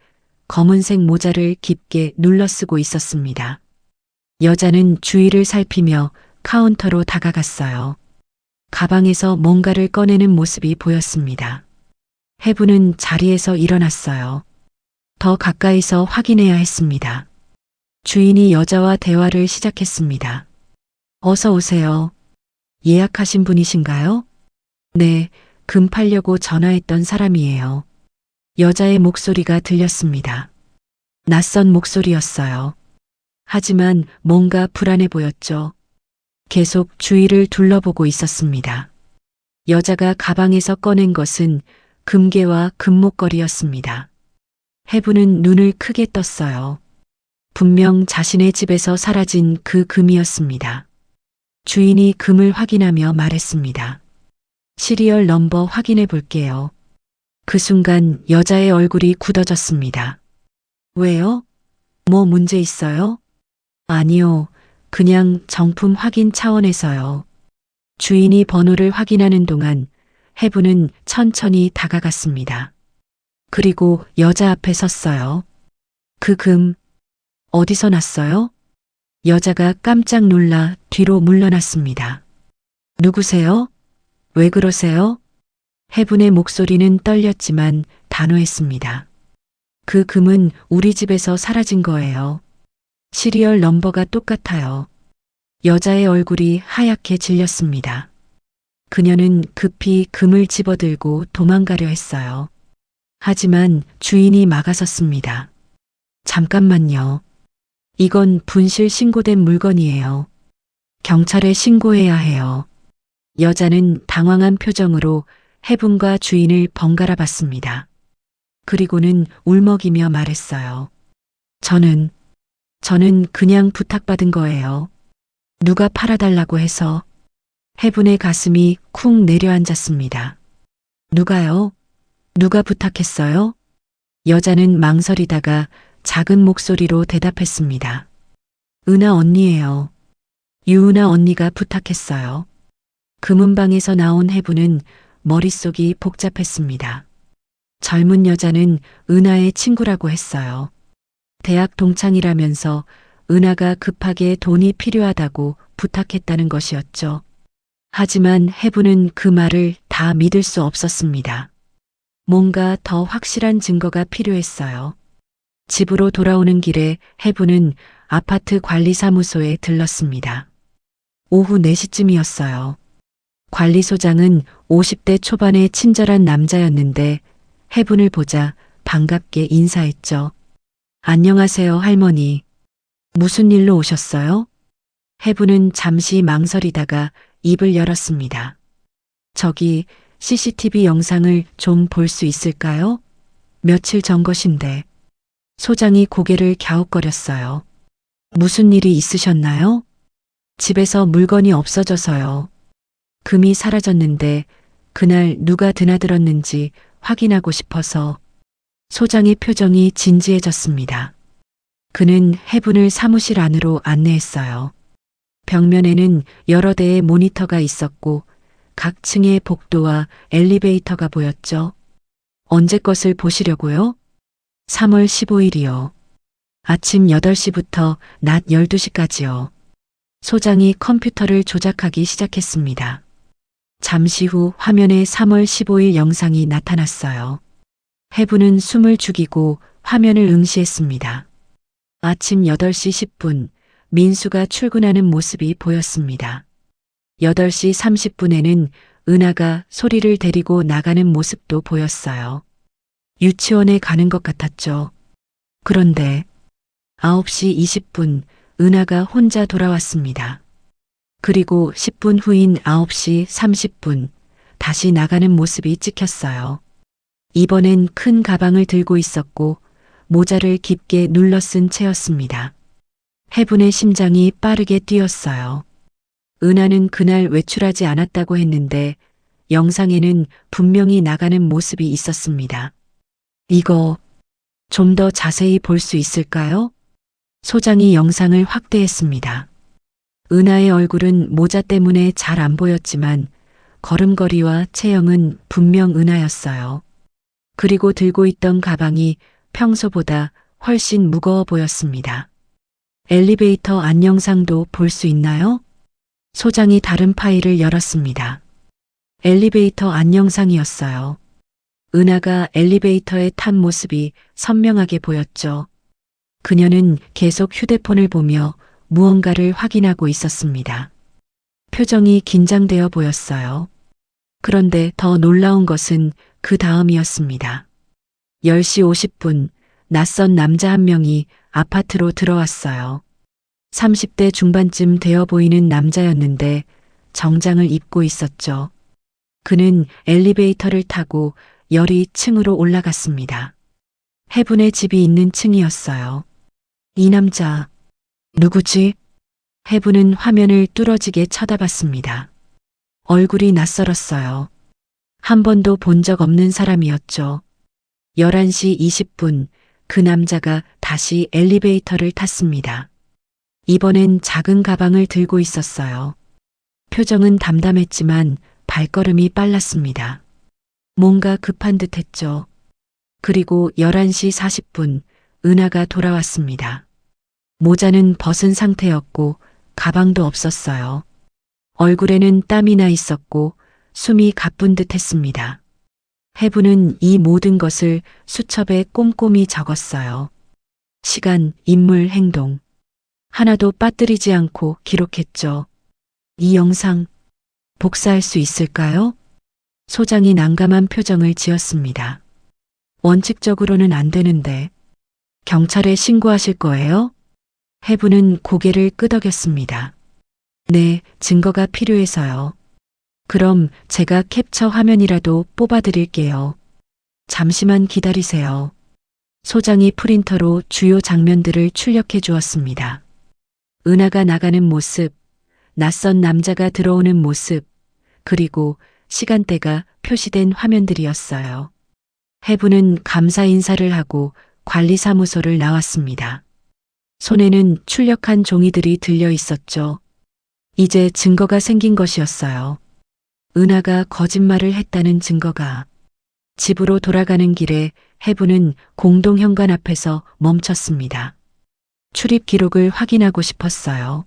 검은색 모자를 깊게 눌러쓰고 있었습니다. 여자는 주위를 살피며 카운터로 다가갔어요. 가방에서 뭔가를 꺼내는 모습이 보였습니다. 해부는 자리에서 일어났어요. 더 가까이서 확인해야 했습니다. 주인이 여자와 대화를 시작했습니다. 어서 오세요. 예약하신 분이신가요? 네, 금 팔려고 전화했던 사람이에요. 여자의 목소리가 들렸습니다. 낯선 목소리였어요. 하지만 뭔가 불안해 보였죠. 계속 주위를 둘러보고 있었습니다. 여자가 가방에서 꺼낸 것은 금괴와 금목걸이였습니다. 해부는 눈을 크게 떴어요. 분명 자신의 집에서 사라진 그 금이었습니다. 주인이 금을 확인하며 말했습니다. 시리얼 넘버 확인해 볼게요. 그 순간 여자의 얼굴이 굳어졌습니다. 왜요? 뭐 문제 있어요? 아니요. 그냥 정품 확인 차원에서요. 주인이 번호를 확인하는 동안 해부는 천천히 다가갔습니다. 그리고 여자 앞에 섰어요. 그 금, 어디서 났어요? 여자가 깜짝 놀라 뒤로 물러났습니다. 누구세요? 왜 그러세요? 해분의 목소리는 떨렸지만 단호했습니다. 그 금은 우리 집에서 사라진 거예요. 시리얼 넘버가 똑같아요. 여자의 얼굴이 하얗게 질렸습니다. 그녀는 급히 금을 집어들고 도망가려 했어요. 하지만 주인이 막아섰습니다. 잠깐만요. 이건 분실 신고된 물건이에요. 경찰에 신고해야 해요. 여자는 당황한 표정으로 해분과 주인을 번갈아 봤습니다. 그리고는 울먹이며 말했어요. 저는 그냥 부탁받은 거예요. 누가 팔아달라고 해서. 해분의 가슴이 쿵 내려앉았습니다. 누가요? 누가 부탁했어요? 여자는 망설이다가 작은 목소리로 대답했습니다. 은하 언니예요. 유은하 언니가 부탁했어요. 금은방에서 나온 해분은 머릿속이 복잡했습니다. 젊은 여자는 은하의 친구라고 했어요. 대학 동창이라면서 은하가 급하게 돈이 필요하다고 부탁했다는 것이었죠. 하지만 해분은 그 말을 다 믿을 수 없었습니다. 뭔가 더 확실한 증거가 필요했어요. 집으로 돌아오는 길에 해분은 아파트 관리사무소에 들렀습니다. 오후 4시쯤이었어요. 관리소장은 50대 초반의 친절한 남자였는데 해분을 보자 반갑게 인사했죠. 안녕하세요, 할머니. 무슨 일로 오셨어요? 해분은 잠시 망설이다가 입을 열었습니다. 저기 CCTV 영상을 좀 볼 수 있을까요? 며칠 전 것인데. 소장이 고개를 갸웃거렸어요. 무슨 일이 있으셨나요? 집에서 물건이 없어져서요. 금이 사라졌는데 그날 누가 드나들었는지 확인하고 싶어서. 소장의 표정이 진지해졌습니다. 그는 해분을 사무실 안으로 안내했어요. 벽면에는 여러 대의 모니터가 있었고 각 층의 복도와 엘리베이터가 보였죠. 언제 것을 보시려고요? 3월 15일이요. 아침 8시부터 낮 12시까지요. 소장이 컴퓨터를 조작하기 시작했습니다. 잠시 후 화면에 3월 15일 영상이 나타났어요. 해분은 숨을 죽이고 화면을 응시했습니다. 아침 8시 10분 민수가 출근하는 모습이 보였습니다. 8시 30분에는 은하가 소리를 데리고 나가는 모습도 보였어요. 유치원에 가는 것 같았죠. 그런데 9시 20분 은하가 혼자 돌아왔습니다. 그리고 10분 후인 9시 30분 다시 나가는 모습이 찍혔어요. 이번엔 큰 가방을 들고 있었고 모자를 깊게 눌러 쓴 채였습니다. 해분의 심장이 빠르게 뛰었어요. 은하는 그날 외출하지 않았다고 했는데 영상에는 분명히 나가는 모습이 있었습니다. 이거 좀 더 자세히 볼 수 있을까요? 소장이 영상을 확대했습니다. 은하의 얼굴은 모자 때문에 잘 안 보였지만 걸음걸이와 체형은 분명 은하였어요. 그리고 들고 있던 가방이 평소보다 훨씬 무거워 보였습니다. 엘리베이터 안영상도 볼 수 있나요? 소장이 다른 파일을 열었습니다. 엘리베이터 안영상이었어요. 은하가 엘리베이터에 탄 모습이 선명하게 보였죠. 그녀는 계속 휴대폰을 보며 무언가를 확인하고 있었습니다. 표정이 긴장되어 보였어요. 그런데 더 놀라운 것은 그 다음이었습니다. 10시 50분 낯선 남자 한 명이 아파트로 들어왔어요. 30대 중반쯤 되어 보이는 남자였는데 정장을 입고 있었죠. 그는 엘리베이터를 타고 열이 층으로 올라갔습니다. 해분의 집이 있는 층이었어요. 이 남자 누구지? 해분은 화면을 뚫어지게 쳐다봤습니다. 얼굴이 낯설었어요. 한 번도 본 적 없는 사람이었죠. 11시 20분 그 남자가 다시 엘리베이터를 탔습니다. 이번엔 작은 가방을 들고 있었어요. 표정은 담담했지만 발걸음이 빨랐습니다. 뭔가 급한 듯 했죠. 그리고 11시 40분 은하가 돌아왔습니다. 모자는 벗은 상태였고 가방도 없었어요. 얼굴에는 땀이 나 있었고 숨이 가쁜 듯 했습니다. 해분은 이 모든 것을 수첩에 꼼꼼히 적었어요. 시간, 인물, 행동. 하나도 빠뜨리지 않고 기록했죠. 이 영상 복사할 수 있을까요? 소장이 난감한 표정을 지었습니다. 원칙적으로는 안 되는데. 경찰에 신고하실 거예요? 해분은 고개를 끄덕였습니다. 네, 증거가 필요해서요. 그럼 제가 캡처 화면이라도 뽑아드릴게요. 잠시만 기다리세요. 소장이 프린터로 주요 장면들을 출력해 주었습니다. 은하가 나가는 모습, 낯선 남자가 들어오는 모습, 그리고 시간대가 표시된 화면들이었어요. 해부는 감사 인사를 하고 관리사무소를 나왔습니다. 손에는 출력한 종이들이 들려 있었죠. 이제 증거가 생긴 것이었어요. 은하가 거짓말을 했다는 증거가. 집으로 돌아가는 길에 해부는 공동현관 앞에서 멈췄습니다. 출입 기록을 확인하고 싶었어요.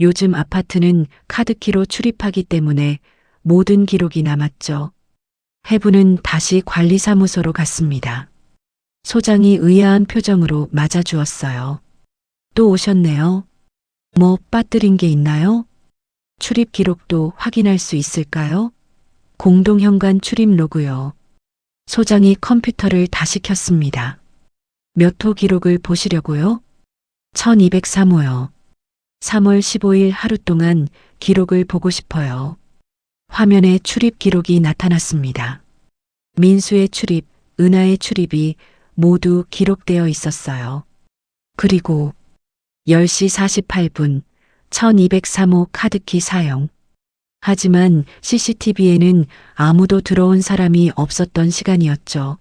요즘 아파트는 카드키로 출입하기 때문에 모든 기록이 남았죠. 해부는 다시 관리사무소로 갔습니다. 소장이 의아한 표정으로 맞아주었어요. 또 오셨네요. 뭐 빠뜨린 게 있나요? 출입 기록도 확인할 수 있을까요? 공동현관 출입 로그요. 소장이 컴퓨터를 다시 켰습니다. 몇 호 기록을 보시려고요? 1203호요. 3월 15일 하루 동안 기록을 보고 싶어요. 화면에 출입 기록이 나타났습니다. 민수의 출입, 은하의 출입이 모두 기록되어 있었어요. 그리고 10시 48분 1203호 카드키 사용. 하지만 CCTV에는 아무도 들어온 사람이 없었던 시간이었죠.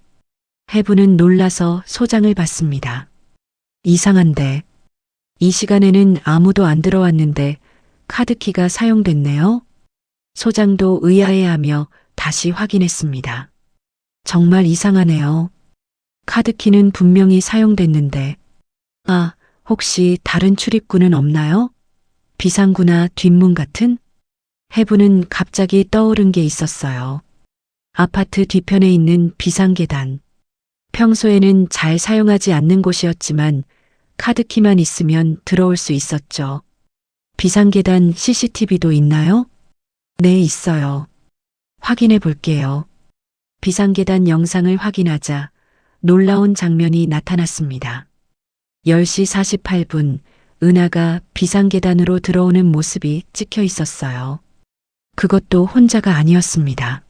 해부는 놀라서 소장을 봤습니다. 이상한데. 이 시간에는 아무도 안 들어왔는데 카드키가 사용됐네요. 소장도 의아해하며 다시 확인했습니다. 정말 이상하네요. 카드키는 분명히 사용됐는데. 아, 혹시 다른 출입구는 없나요? 비상구나 뒷문 같은? 해부는 갑자기 떠오른 게 있었어요. 아파트 뒤편에 있는 비상계단. 평소에는 잘 사용하지 않는 곳이었지만 카드키만 있으면 들어올 수 있었죠. 비상계단 CCTV도 있나요? 네, 있어요. 확인해 볼게요. 비상계단 영상을 확인하자 놀라운 장면이 나타났습니다. 10시 48분 은하가 비상계단으로 들어오는 모습이 찍혀 있었어요. 그것도 혼자가 아니었습니다.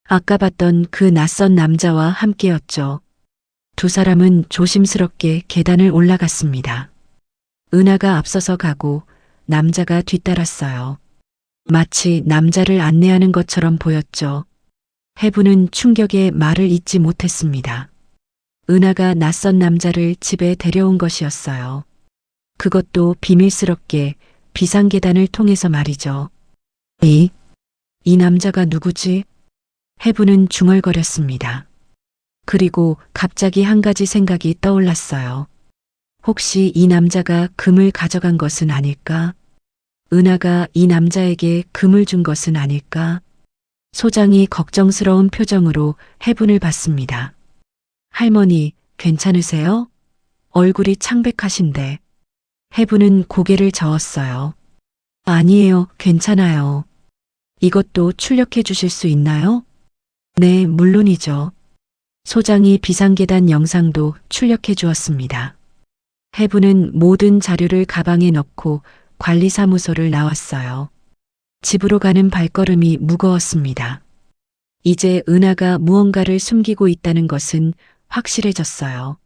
아까 봤던 그 낯선 남자와 함께였죠. 두 사람은 조심스럽게 계단을 올라갔습니다. 은하가 앞서서 가고 남자가 뒤따랐어요. 마치 남자를 안내하는 것처럼 보였죠. 해부는 충격에 말을 잇지 못했습니다. 은하가 낯선 남자를 집에 데려온 것이었어요. 그것도 비밀스럽게 비상계단을 통해서 말이죠. 이 남자가 누구지? 해부는 중얼거렸습니다. 그리고 갑자기 한 가지 생각이 떠올랐어요. 혹시 이 남자가 금을 가져간 것은 아닐까? 은하가 이 남자에게 금을 준 것은 아닐까? 소장이 걱정스러운 표정으로 해분을 봤습니다. 할머니, 괜찮으세요? 얼굴이 창백하신데. 해분은 고개를 저었어요. 아니에요, 괜찮아요. 이것도 출력해 주실 수 있나요? 네, 물론이죠. 소장이 비상계단 영상도 출력해 주었습니다. 해분은 모든 자료를 가방에 넣고 관리사무소를 나왔어요. 집으로 가는 발걸음이 무거웠습니다. 이제 은하가 무언가를 숨기고 있다는 것은 확실해졌어요.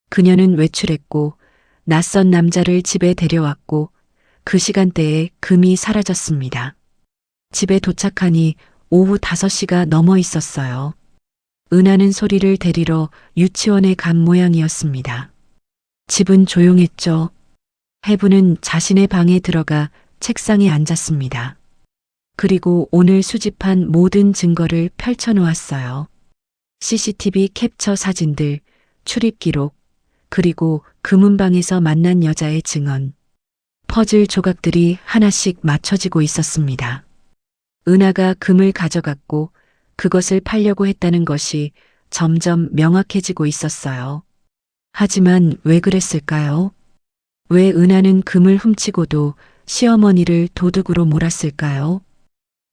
그녀는 외출했고 낯선 남자를 집에 데려왔고 그 시간대에 금이 사라졌습니다. 집에 도착하니 오후 5시가 넘어 있었어요. 은하는 소리를 데리러 유치원에 간 모양이었습니다. 집은 조용했죠. 해부는 자신의 방에 들어가 책상에 앉았습니다. 그리고 오늘 수집한 모든 증거를 펼쳐놓았어요. CCTV 캡처 사진들, 출입 기록, 그리고 금은방에서 만난 여자의 증언. 퍼즐 조각들이 하나씩 맞춰지고 있었습니다. 은하가 금을 가져갔고 그것을 팔려고 했다는 것이 점점 명확해지고 있었어요. 하지만 왜 그랬을까요? 왜 은하는 금을 훔치고도 시어머니를 도둑으로 몰았을까요?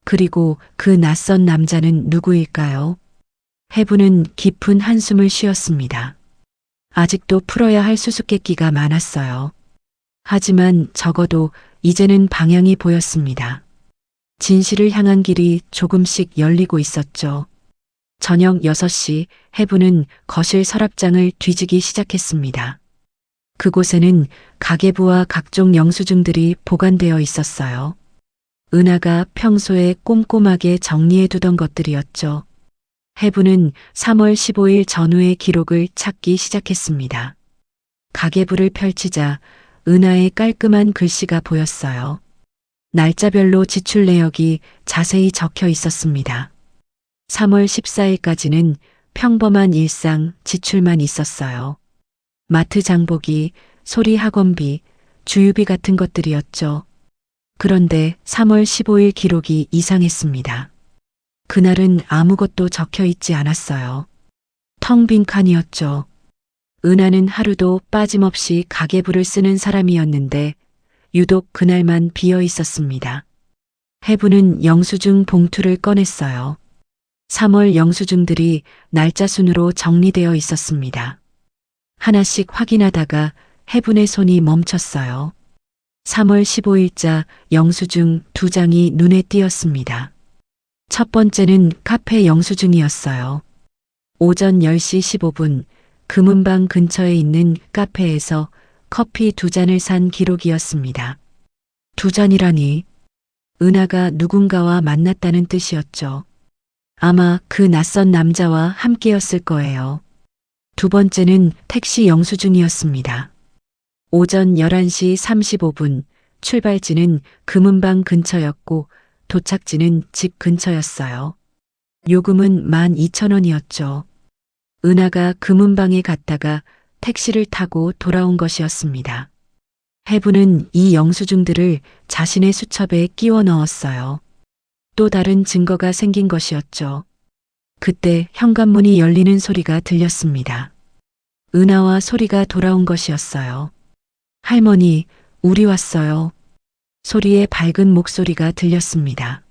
그리고 그 낯선 남자는 누구일까요? 해부는 깊은 한숨을 쉬었습니다. 아직도 풀어야 할 수수께끼가 많았어요. 하지만 적어도 이제는 방향이 보였습니다. 진실을 향한 길이 조금씩 열리고 있었죠. 저녁 6시 해부는 거실 서랍장을 뒤지기 시작했습니다. 그곳에는 가계부와 각종 영수증들이 보관되어 있었어요. 은하가 평소에 꼼꼼하게 정리해두던 것들이었죠. 해부는 3월 15일 전후의 기록을 찾기 시작했습니다. 가계부를 펼치자 은하의 깔끔한 글씨가 보였어요. 날짜별로 지출 내역이 자세히 적혀 있었습니다. 3월 14일까지는 평범한 일상 지출만 있었어요. 마트 장보기, 소리 학원비, 주유비 같은 것들이었죠. 그런데 3월 15일 기록이 이상했습니다. 그날은 아무것도 적혀 있지 않았어요. 텅 빈 칸이었죠. 은하는 하루도 빠짐없이 가계부를 쓰는 사람이었는데 유독 그날만 비어 있었습니다. 해부는 영수증 봉투를 꺼냈어요. 3월 영수증들이 날짜 순으로 정리되어 있었습니다. 하나씩 확인하다가 해분의 손이 멈췄어요. 3월 15일자 영수증 2장이 눈에 띄었습니다. 첫 번째는 카페 영수증이었어요. 오전 10시 15분 금은방 근처에 있는 카페에서 커피 2잔을 산 기록이었습니다. 2잔이라니 은하가 누군가와 만났다는 뜻이었죠. 아마 그 낯선 남자와 함께였을 거예요. 두 번째는 택시 영수증이었습니다. 오전 11시 35분 출발지는 금은방 근처였고 도착지는 집 근처였어요. 요금은 12,000원이었죠. 은하가 금은방에 갔다가 택시를 타고 돌아온 것이었습니다. 해부는 이 영수증들을 자신의 수첩에 끼워 넣었어요. 또 다른 증거가 생긴 것이었죠. 그때 현관문이 열리는 소리가 들렸습니다. 은하와 소리가 돌아온 것이었어요. 할머니, 우리 왔어요. 소리의 밝은 목소리가 들렸습니다.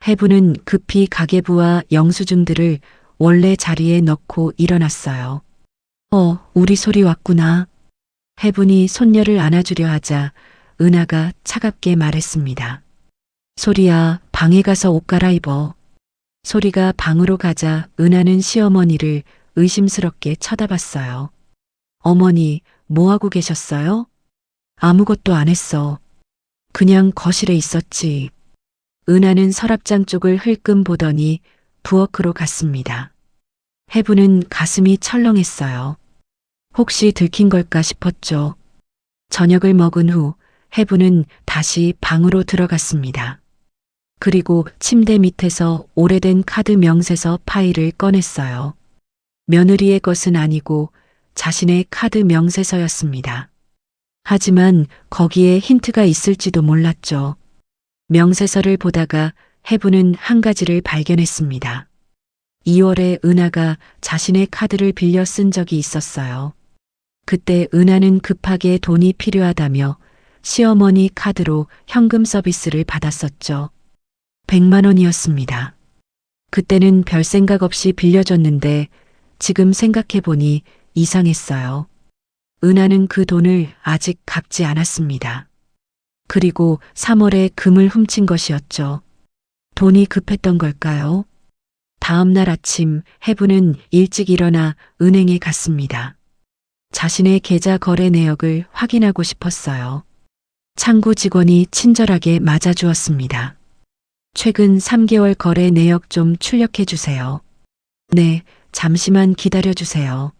해부는 급히 가계부와 영수증들을 원래 자리에 넣고 일어났어요. 우리 소리 왔구나. 해분이 손녀를 안아주려 하자 은하가 차갑게 말했습니다. 소리야, 방에 가서 옷 갈아입어. 소리가 방으로 가자 은하는 시어머니를 의심스럽게 쳐다봤어요. 어머니, 뭐하고 계셨어요? 아무것도 안 했어. 그냥 거실에 있었지. 은하는 서랍장 쪽을 흘끔 보더니 부엌으로 갔습니다. 해부는 가슴이 철렁했어요. 혹시 들킨 걸까 싶었죠. 저녁을 먹은 후 해부는 다시 방으로 들어갔습니다. 그리고 침대 밑에서 오래된 카드 명세서 파일을 꺼냈어요. 며느리의 것은 아니고 자신의 카드 명세서였습니다. 하지만 거기에 힌트가 있을지도 몰랐죠. 명세서를 보다가 해부는 한 가지를 발견했습니다. 2월에 은하가 자신의 카드를 빌려 쓴 적이 있었어요. 그때 은하는 급하게 돈이 필요하다며 시어머니 카드로 현금 서비스를 받았었죠. 100만 원이었습니다. 그때는 별 생각 없이 빌려줬는데 지금 생각해보니 이상했어요. 은하는 그 돈을 아직 갚지 않았습니다. 그리고 3월에 금을 훔친 것이었죠. 돈이 급했던 걸까요? 다음 날 아침 해부는 일찍 일어나 은행에 갔습니다. 자신의 계좌 거래 내역을 확인하고 싶었어요. 창구 직원이 친절하게 맞아주었습니다. 최근 3개월 거래 내역 좀 출력해 주세요. 네, 잠시만 기다려 주세요.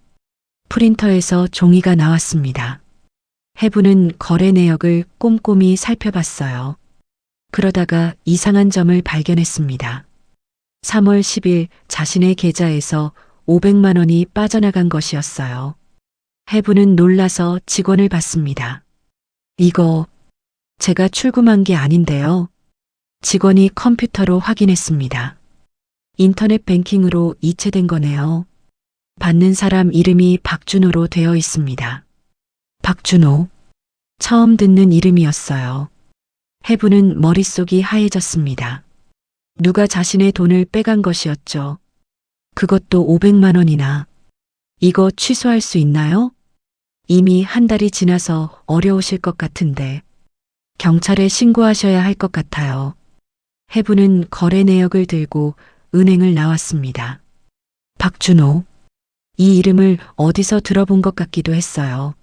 프린터에서 종이가 나왔습니다. 해부는 거래 내역을 꼼꼼히 살펴봤어요. 그러다가 이상한 점을 발견했습니다. 3월 10일 자신의 계좌에서 500만 원이 빠져나간 것이었어요. 해부는 놀라서 직원을 받습니다. 이거 제가 출금한 게 아닌데요. 직원이 컴퓨터로 확인했습니다. 인터넷 뱅킹으로 이체된 거네요. 받는 사람 이름이 박준호로 되어 있습니다. 박준호. 처음 듣는 이름이었어요. 해부는 머릿속이 하얘졌습니다. 누가 자신의 돈을 빼간 것이었죠. 그것도 500만 원이나. 이거 취소할 수 있나요? 이미 한 달이 지나서 어려우실 것 같은데. 경찰에 신고하셔야 할 것 같아요. 해부는 거래 내역을 들고 은행을 나왔습니다. 박준호. 이 이름을 어디서 들어본 것 같기도 했어요.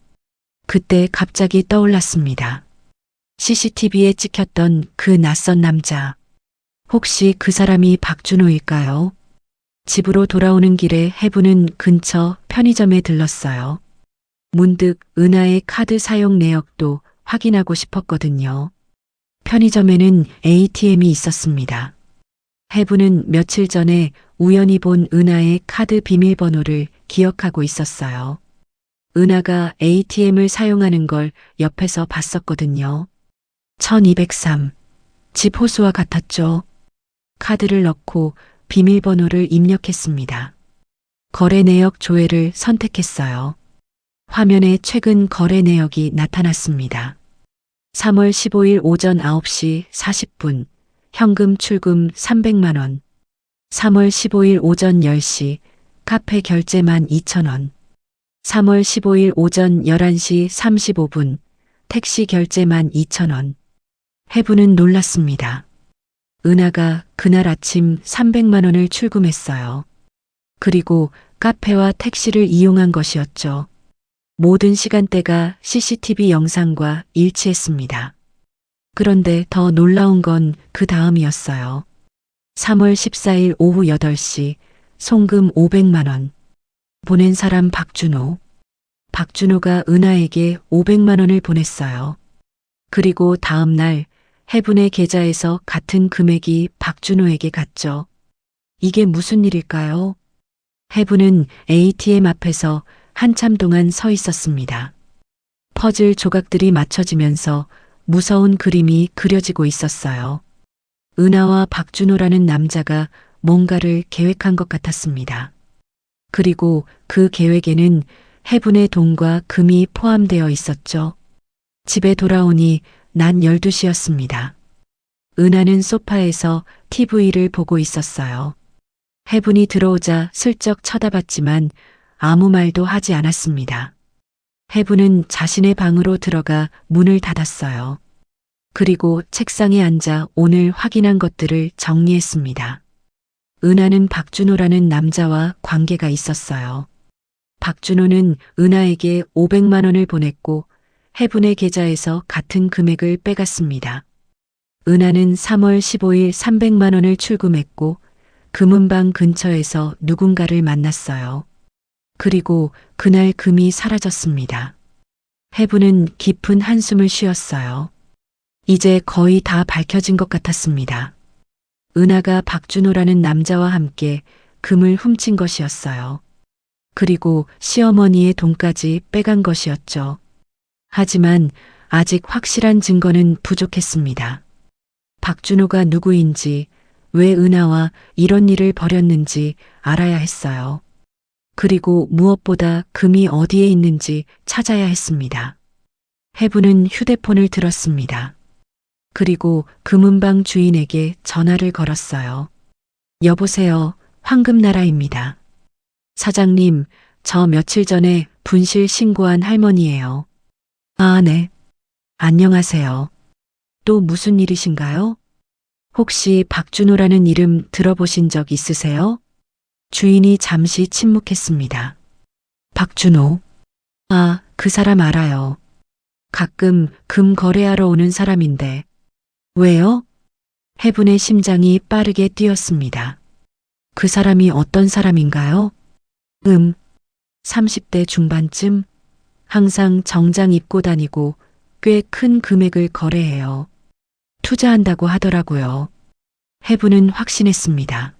그때 갑자기 떠올랐습니다. CCTV에 찍혔던 그 낯선 남자. 혹시 그 사람이 박준호일까요? 집으로 돌아오는 길에 해부는 근처 편의점에 들렀어요. 문득 은하의 카드 사용 내역도 확인하고 싶었거든요. 편의점에는 ATM이 있었습니다. 해부는 며칠 전에 우연히 본 은하의 카드 비밀번호를 기억하고 있었어요. 은하가 ATM을 사용하는 걸 옆에서 봤었거든요. 1203. 집 호수와 같았죠. 카드를 넣고 비밀번호를 입력했습니다. 거래 내역 조회를 선택했어요. 화면에 최근 거래 내역이 나타났습니다. 3월 15일 오전 9시 40분, 현금 출금 300만 원. 3월 15일 오전 10시, 카페 결제만 2,000원. 3월 15일 오전 11시 35분, 택시 결제만 2,000원. 해부는 놀랐습니다. 은하가 그날 아침 300만 원을 출금했어요. 그리고 카페와 택시를 이용한 것이었죠. 모든 시간대가 CCTV 영상과 일치했습니다. 그런데 더 놀라운 건 그 다음이었어요. 3월 14일 오후 8시, 송금 500만 원. 보낸 사람 박준호. 박준호가 은하에게 500만 원을 보냈어요. 그리고 다음 날 해분의 계좌에서 같은 금액이 박준호에게 갔죠. 이게 무슨 일일까요? 해분은 ATM 앞에서 한참 동안 서 있었습니다. 퍼즐 조각들이 맞춰지면서 무서운 그림이 그려지고 있었어요. 은하와 박준호라는 남자가 뭔가를 계획한 것 같았습니다. 그리고 그 계획에는 해분의 돈과 금이 포함되어 있었죠. 집에 돌아오니 낮 12시였습니다. 은하는 소파에서 TV를 보고 있었어요. 해분이 들어오자 슬쩍 쳐다봤지만 아무 말도 하지 않았습니다. 해분은 자신의 방으로 들어가 문을 닫았어요. 그리고 책상에 앉아 오늘 확인한 것들을 정리했습니다. 은하는 박준호라는 남자와 관계가 있었어요. 박준호는 은하에게 500만 원을 보냈고 해분의 계좌에서 같은 금액을 빼갔습니다. 은하는 3월 15일 300만 원을 출금했고 금은방 근처에서 누군가를 만났어요. 그리고 그날 금이 사라졌습니다. 해분은 깊은 한숨을 쉬었어요. 이제 거의 다 밝혀진 것 같았습니다. 은하가 박준호라는 남자와 함께 금을 훔친 것이었어요. 그리고 시어머니의 돈까지 빼간 것이었죠. 하지만 아직 확실한 증거는 부족했습니다. 박준호가 누구인지, 왜 은하와 이런 일을 벌였는지 알아야 했어요. 그리고 무엇보다 금이 어디에 있는지 찾아야 했습니다. 해부는 휴대폰을 들었습니다. 그리고 금은방 주인에게 전화를 걸었어요. 여보세요, 황금나라입니다. 사장님, 저 며칠 전에 분실 신고한 할머니예요. 아, 네. 안녕하세요. 또 무슨 일이신가요? 혹시 박준호라는 이름 들어보신 적 있으세요? 주인이 잠시 침묵했습니다. 박준호. 아, 그 사람 알아요. 가끔 금 거래하러 오는 사람인데. 왜요? 해분의 심장이 빠르게 뛰었습니다. 그 사람이 어떤 사람인가요? 30대 중반쯤? 항상 정장 입고 다니고 꽤 큰 금액을 거래해요. 투자한다고 하더라고요. 해분은 확신했습니다.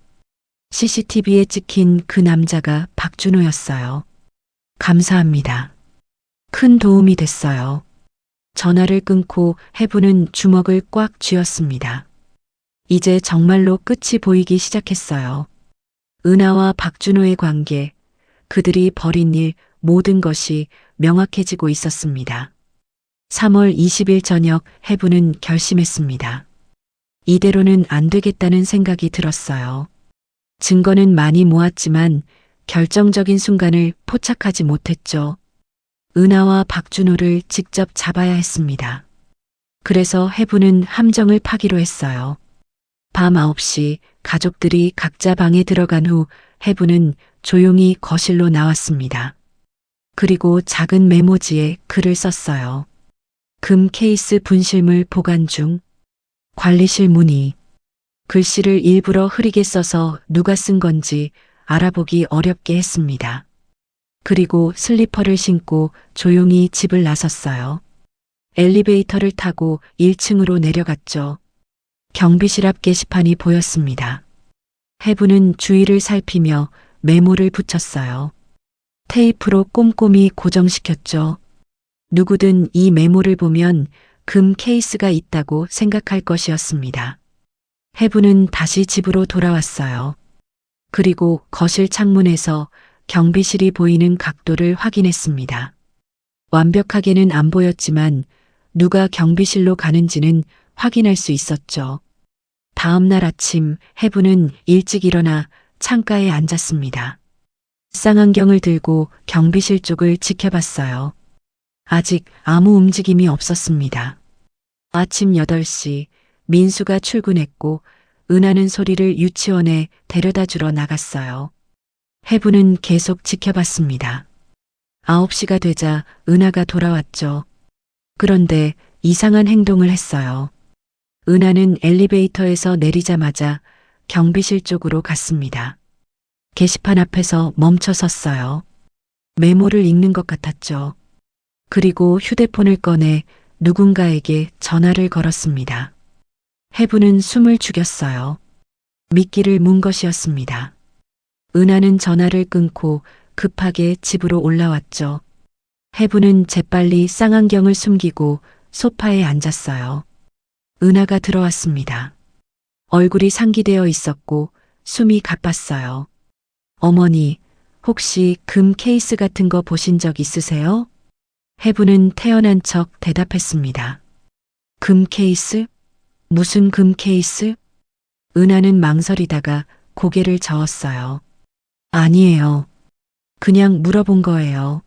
CCTV에 찍힌 그 남자가 박준호였어요. 감사합니다. 큰 도움이 됐어요. 전화를 끊고 해분은 주먹을 꽉 쥐었습니다. 이제 정말로 끝이 보이기 시작했어요. 은하와 박준호의 관계, 그들이 벌인 일, 모든 것이 명확해지고 있었습니다. 3월 20일 저녁 해분은 결심했습니다. 이대로는 안 되겠다는 생각이 들었어요. 증거는 많이 모았지만 결정적인 순간을 포착하지 못했죠. 은하와 박준호를 직접 잡아야 했습니다. 그래서 해부는 함정을 파기로 했어요. 밤 9시 가족들이 각자 방에 들어간 후 해부는 조용히 거실로 나왔습니다. 그리고 작은 메모지에 글을 썼어요. 금 케이스 분실물 보관 중. 관리실 문의. 글씨를 일부러 흐리게 써서 누가 쓴 건지 알아보기 어렵게 했습니다. 그리고 슬리퍼를 신고 조용히 집을 나섰어요. 엘리베이터를 타고 1층으로 내려갔죠. 경비실 앞 게시판이 보였습니다. 해부는 주위를 살피며 메모를 붙였어요. 테이프로 꼼꼼히 고정시켰죠. 누구든 이 메모를 보면 금 케이스가 있다고 생각할 것이었습니다. 해부는 다시 집으로 돌아왔어요. 그리고 거실 창문에서 경비실이 보이는 각도를 확인했습니다. 완벽하게는 안 보였지만 누가 경비실로 가는지는 확인할 수 있었죠. 다음 날 아침 해부는 일찍 일어나 창가에 앉았습니다. 쌍안경을 들고 경비실 쪽을 지켜봤어요. 아직 아무 움직임이 없었습니다. 아침 8시 민수가 출근했고 은하는 소리를 유치원에 데려다 주러 나갔어요. 해부는 계속 지켜봤습니다. 9시가 되자 은하가 돌아왔죠. 그런데 이상한 행동을 했어요. 은하는 엘리베이터에서 내리자마자 경비실 쪽으로 갔습니다. 게시판 앞에서 멈춰 섰어요. 메모를 읽는 것 같았죠. 그리고 휴대폰을 꺼내 누군가에게 전화를 걸었습니다. 해부는 숨을 죽였어요. 미끼를 문 것이었습니다. 은하는 전화를 끊고 급하게 집으로 올라왔죠. 해부는 재빨리 쌍안경을 숨기고 소파에 앉았어요. 은하가 들어왔습니다. 얼굴이 상기되어 있었고 숨이 가빴어요. 어머니, 혹시 금 케이스 같은 거 보신 적 있으세요? 해부는 태어난 척 대답했습니다. 금 케이스? 무슨 금 케이스? 은하는 망설이다가 고개를 저었어요. 아니에요. 그냥 물어본 거예요.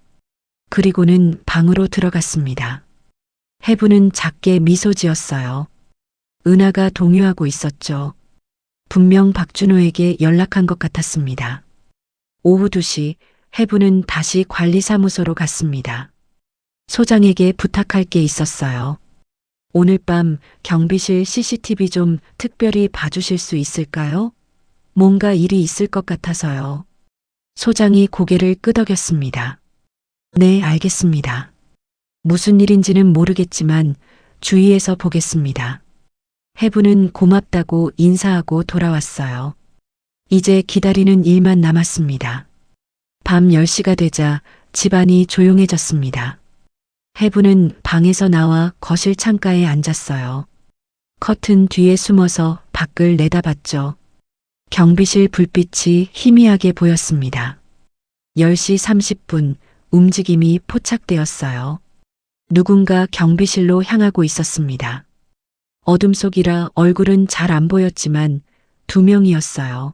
그리고는 방으로 들어갔습니다. 해부는 작게 미소 지었어요. 은하가 동요하고 있었죠. 분명 박준호에게 연락한 것 같았습니다. 오후 2시 해부는 다시 관리사무소로 갔습니다. 소장에게 부탁할 게 있었어요. 오늘 밤 경비실 CCTV 좀 특별히 봐주실 수 있을까요? 뭔가 일이 있을 것 같아서요. 소장이 고개를 끄덕였습니다. 네, 알겠습니다. 무슨 일인지는 모르겠지만 주의해서 보겠습니다. 해부는 고맙다고 인사하고 돌아왔어요. 이제 기다리는 일만 남았습니다. 밤 10시가 되자 집안이 조용해졌습니다. 해부는 방에서 나와 거실 창가에 앉았어요. 커튼 뒤에 숨어서 밖을 내다봤죠. 경비실 불빛이 희미하게 보였습니다. 10시 30분 움직임이 포착되었어요. 누군가 경비실로 향하고 있었습니다. 어둠 속이라 얼굴은 잘 안 보였지만 2명이었어요.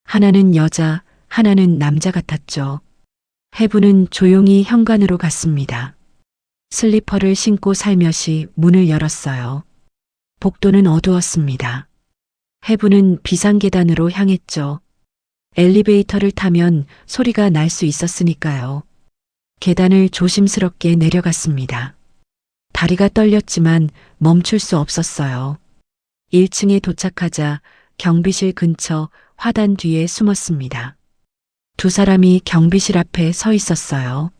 하나는 여자, 하나는 남자 같았죠. 해부는 조용히 현관으로 갔습니다. 슬리퍼를 신고 살며시 문을 열었어요. 복도는 어두웠습니다. 해부는 비상계단으로 향했죠. 엘리베이터를 타면 소리가 날 수 있었으니까요. 계단을 조심스럽게 내려갔습니다. 다리가 떨렸지만 멈출 수 없었어요. 1층에 도착하자 경비실 근처 화단 뒤에 숨었습니다. 2 사람이 경비실 앞에 서 있었어요.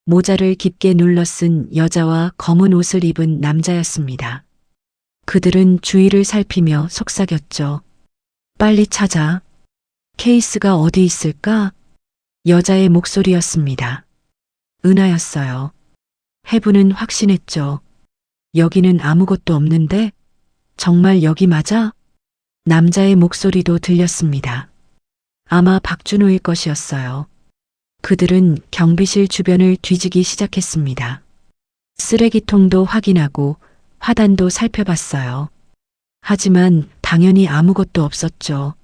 모자를 깊게 눌러 쓴 여자와 검은 옷을 입은 남자였습니다. 그들은 주위를 살피며 속삭였죠. 빨리 찾아. 케이스가 어디 있을까? 여자의 목소리였습니다. 은하였어요. 해부는 확신했죠. 여기는 아무것도 없는데? 정말 여기 맞아? 남자의 목소리도 들렸습니다. 아마 박준호일 것이었어요. 그들은 경비실 주변을 뒤지기 시작했습니다. 쓰레기통도 확인하고 화단도 살펴봤어요. 하지만 당연히 아무것도 없었죠.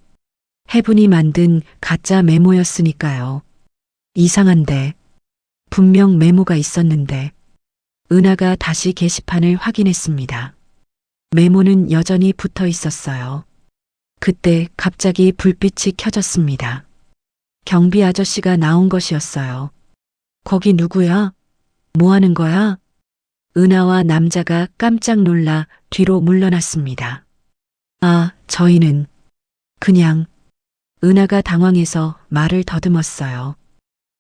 해분이 만든 가짜 메모였으니까요. 이상한데. 분명 메모가 있었는데. 은하가 다시 게시판을 확인했습니다. 메모는 여전히 붙어 있었어요. 그때 갑자기 불빛이 켜졌습니다. 경비 아저씨가 나온 것이었어요. 거기 누구야? 뭐 하는 거야? 은하와 남자가 깜짝 놀라 뒤로 물러났습니다. 아, 저희는 그냥. 은하가 당황해서 말을 더듬었어요.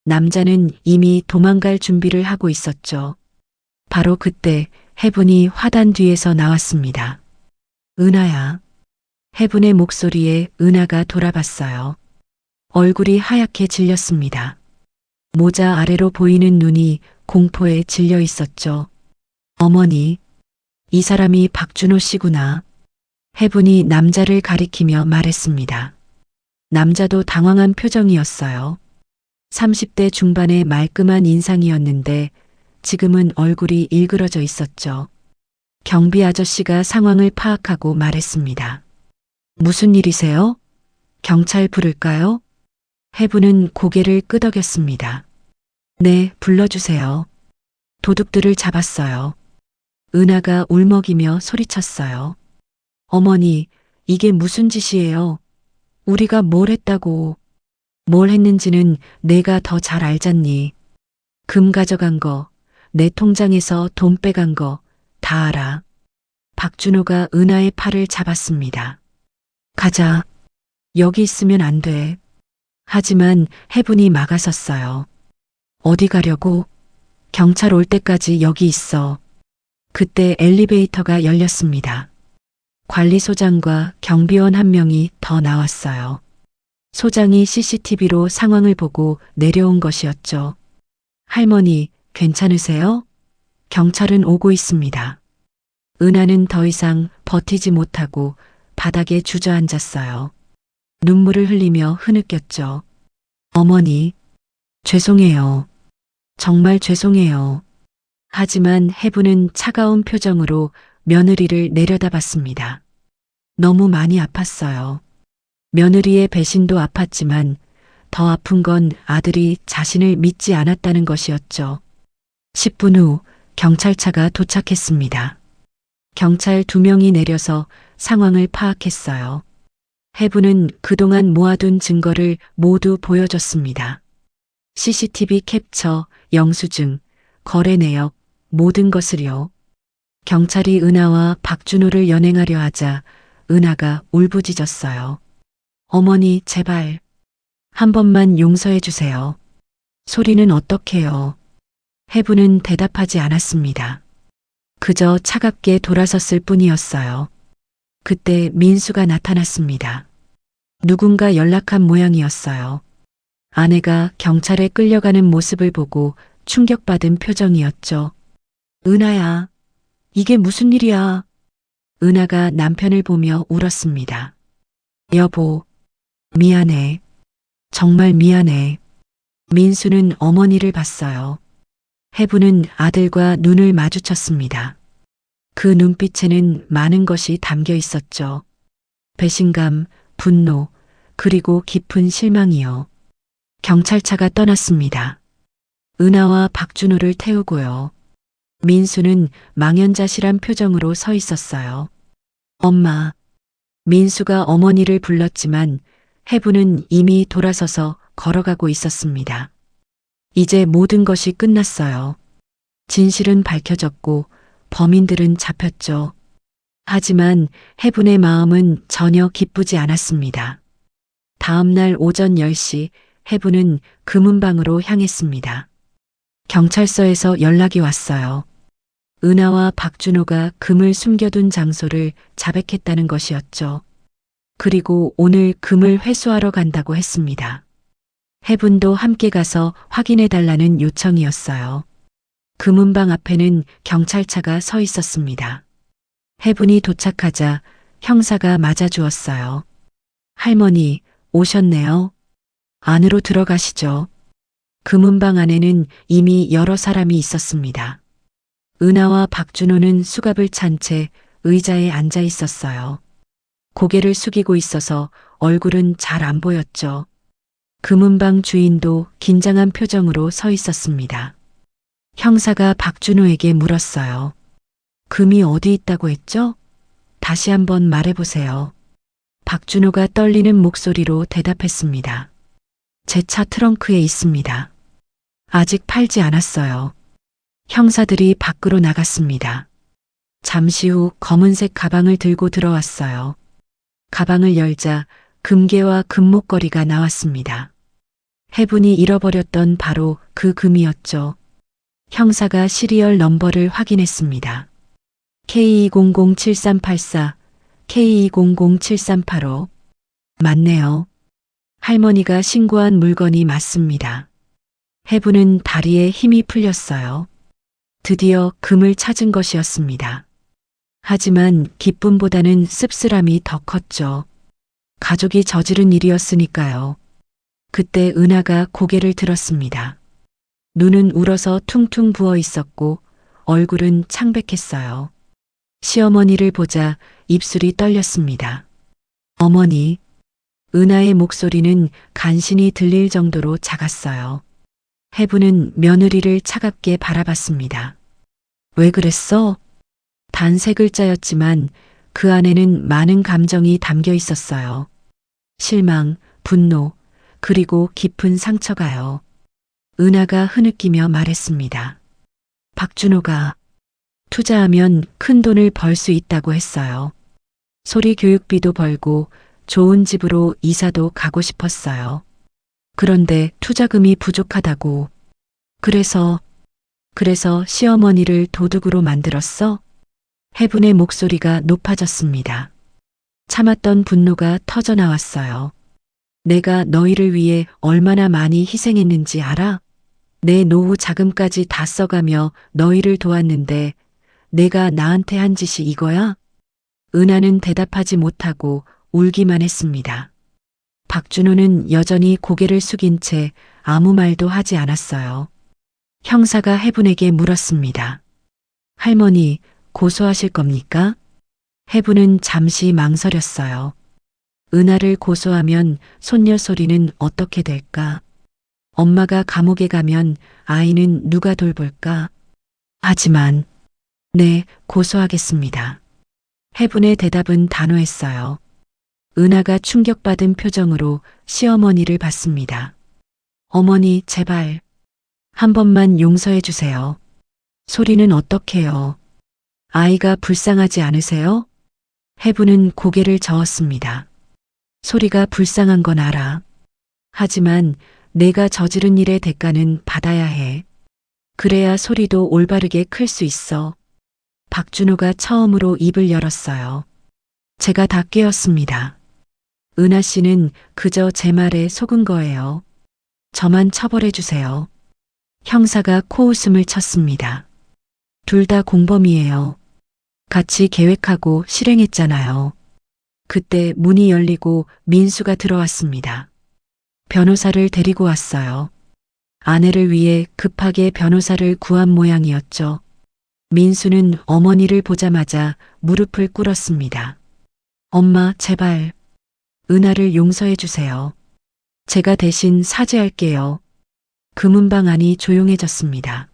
남자는 이미 도망갈 준비를 하고 있었죠. 바로 그때 해분이 화단 뒤에서 나왔습니다. 은하야. 해분의 목소리에 은하가 돌아봤어요. 얼굴이 하얗게 질렸습니다. 모자 아래로 보이는 눈이 공포에 질려 있었죠. 어머니, 이 사람이 박준호 씨구나. 해분이 남자를 가리키며 말했습니다. 남자도 당황한 표정이었어요. 30대 중반의 말끔한 인상이었는데 지금은 얼굴이 일그러져 있었죠. 경비 아저씨가 상황을 파악하고 말했습니다. 무슨 일이세요? 경찰 부를까요? 해분은 고개를 끄덕였습니다. 네, 불러주세요. 도둑들을 잡았어요. 은하가 울먹이며 소리쳤어요. 어머니, 이게 무슨 짓이에요? 우리가 뭘 했다고. 뭘 했는지는 내가 더 잘 알잖니. 금 가져간 거, 내 통장에서 돈 빼간 거 다 알아. 박준호가 은하의 팔을 잡았습니다. 가자. 여기 있으면 안 돼. 하지만 해분이 막아섰어요. 어디 가려고? 경찰 올 때까지 여기 있어. 그때 엘리베이터가 열렸습니다. 관리소장과 경비원 한 명이 더 나왔어요. 소장이 CCTV로 상황을 보고 내려온 것이었죠. 할머니, 괜찮으세요? 경찰은 오고 있습니다. 은하는 더 이상 버티지 못하고 바닥에 주저앉았어요. 눈물을 흘리며 흐느꼈죠. 어머니, 죄송해요. 정말 죄송해요. 하지만 해분은 차가운 표정으로 며느리를 내려다봤습니다. 너무 많이 아팠어요. 며느리의 배신도 아팠지만 더 아픈 건 아들이 자신을 믿지 않았다는 것이었죠. 10분 후 경찰차가 도착했습니다. 경찰 2명이 내려서 상황을 파악했어요. 해분은 그동안 모아둔 증거를 모두 보여줬습니다. CCTV 캡처, 영수증, 거래 내역, 모든 것을요. 경찰이 은하와 박준호를 연행하려 하자 은하가 울부짖었어요. 어머니, 제발. 한 번만 용서해 주세요. 소리는 어떡해요. 해분은 대답하지 않았습니다. 그저 차갑게 돌아섰을 뿐이었어요. 그때 민수가 나타났습니다. 누군가 연락한 모양이었어요. 아내가 경찰에 끌려가는 모습을 보고 충격받은 표정이었죠. 은하야, 이게 무슨 일이야? 은하가 남편을 보며 울었습니다. 여보, 미안해. 정말 미안해. 민수는 어머니를 봤어요. 해분은 아들과 눈을 마주쳤습니다. 그 눈빛에는 많은 것이 담겨 있었죠. 배신감, 분노, 그리고 깊은 실망이요. 경찰차가 떠났습니다. 은하와 박준호를 태우고요. 민수는 망연자실한 표정으로 서 있었어요. 엄마. 민수가 어머니를 불렀지만 해분은 이미 돌아서서 걸어가고 있었습니다. 이제 모든 것이 끝났어요. 진실은 밝혀졌고 범인들은 잡혔죠. 하지만 해분의 마음은 전혀 기쁘지 않았습니다. 다음 날 오전 10시 해분은 금은방으로 향했습니다. 경찰서에서 연락이 왔어요. 은하와 박준호가 금을 숨겨둔 장소를 자백했다는 것이었죠. 그리고 오늘 금을 회수하러 간다고 했습니다. 해분도 함께 가서 확인해달라는 요청이었어요. 금은방 앞에는 경찰차가 서 있었습니다. 해분이 도착하자 형사가 맞아주었어요. 할머니, 오셨네요. 안으로 들어가시죠. 금은방 안에는 이미 여러 사람이 있었습니다. 은하와 박준호는 수갑을 찬 채 의자에 앉아 있었어요. 고개를 숙이고 있어서 얼굴은 잘 안 보였죠. 금은방 주인도 긴장한 표정으로 서 있었습니다. 형사가 박준호에게 물었어요. 금이 어디 있다고 했죠? 다시 한번 말해보세요. 박준호가 떨리는 목소리로 대답했습니다. 제 차 트렁크에 있습니다. 아직 팔지 않았어요. 형사들이 밖으로 나갔습니다. 잠시 후 검은색 가방을 들고 들어왔어요. 가방을 열자 금괴와 금목걸이가 나왔습니다. 해분이 잃어버렸던 바로 그 금이었죠. 형사가 시리얼 넘버를 확인했습니다. K2007384, K2007385. 맞네요. 할머니가 신고한 물건이 맞습니다. 해분은 다리에 힘이 풀렸어요. 드디어 금을 찾은 것이었습니다. 하지만 기쁨보다는 씁쓸함이 더 컸죠. 가족이 저지른 일이었으니까요. 그때 은하가 고개를 들었습니다. 눈은 울어서 퉁퉁 부어 있었고 얼굴은 창백했어요. 시어머니를 보자 입술이 떨렸습니다. 어머니, 은하의 목소리는 간신히 들릴 정도로 작았어요. 해분은 며느리를 차갑게 바라봤습니다. 왜 그랬어? 단 세 글자였지만 그 안에는 많은 감정이 담겨 있었어요. 실망, 분노, 그리고 깊은 상처가요. 은하가 흐느끼며 말했습니다. 박준호가 투자하면 큰 돈을 벌 수 있다고 했어요. 소리 교육비도 벌고 좋은 집으로 이사도 가고 싶었어요. 그런데 투자금이 부족하다고. 그래서 시어머니를 도둑으로 만들었어? 해분의 목소리가 높아졌습니다. 참았던 분노가 터져 나왔어요. 내가 너희를 위해 얼마나 많이 희생했는지 알아? 내 노후 자금까지 다 써가며 너희를 도왔는데 내가 나한테 한 짓이 이거야? 은하는 대답하지 못하고 울기만 했습니다. 박준호는 여전히 고개를 숙인 채 아무 말도 하지 않았어요. 형사가 해분에게 물었습니다. 할머니, 고소하실 겁니까? 해분은 잠시 망설였어요. 은하를 고소하면 손녀 소리는 어떻게 될까? 엄마가 감옥에 가면 아이는 누가 돌볼까? 하지만, 네, 고소하겠습니다. 해분의 대답은 단호했어요. 은하가 충격받은 표정으로 시어머니를 봤습니다. 어머니, 제발. 한 번만 용서해 주세요. 소리는 어떡해요? 아이가 불쌍하지 않으세요? 해분은 고개를 저었습니다. 소리가 불쌍한 건 알아. 하지만 내가 저지른 일의 대가는 받아야 해. 그래야 소리도 올바르게 클 수 있어. 박준호가 처음으로 입을 열었어요. 제가 다 깨었습니다. 은하 씨는 그저 제 말에 속은 거예요. 저만 처벌해 주세요. 형사가 코웃음을 쳤습니다. 둘 다 공범이에요. 같이 계획하고 실행했잖아요. 그때 문이 열리고 민수가 들어왔습니다. 변호사를 데리고 왔어요. 아내를 위해 급하게 변호사를 구한 모양이었죠. 민수는 어머니를 보자마자 무릎을 꿇었습니다. 엄마, 제발. 은하를 용서해 주세요. 제가 대신 사죄할게요. 금은방 안이 조용해졌습니다.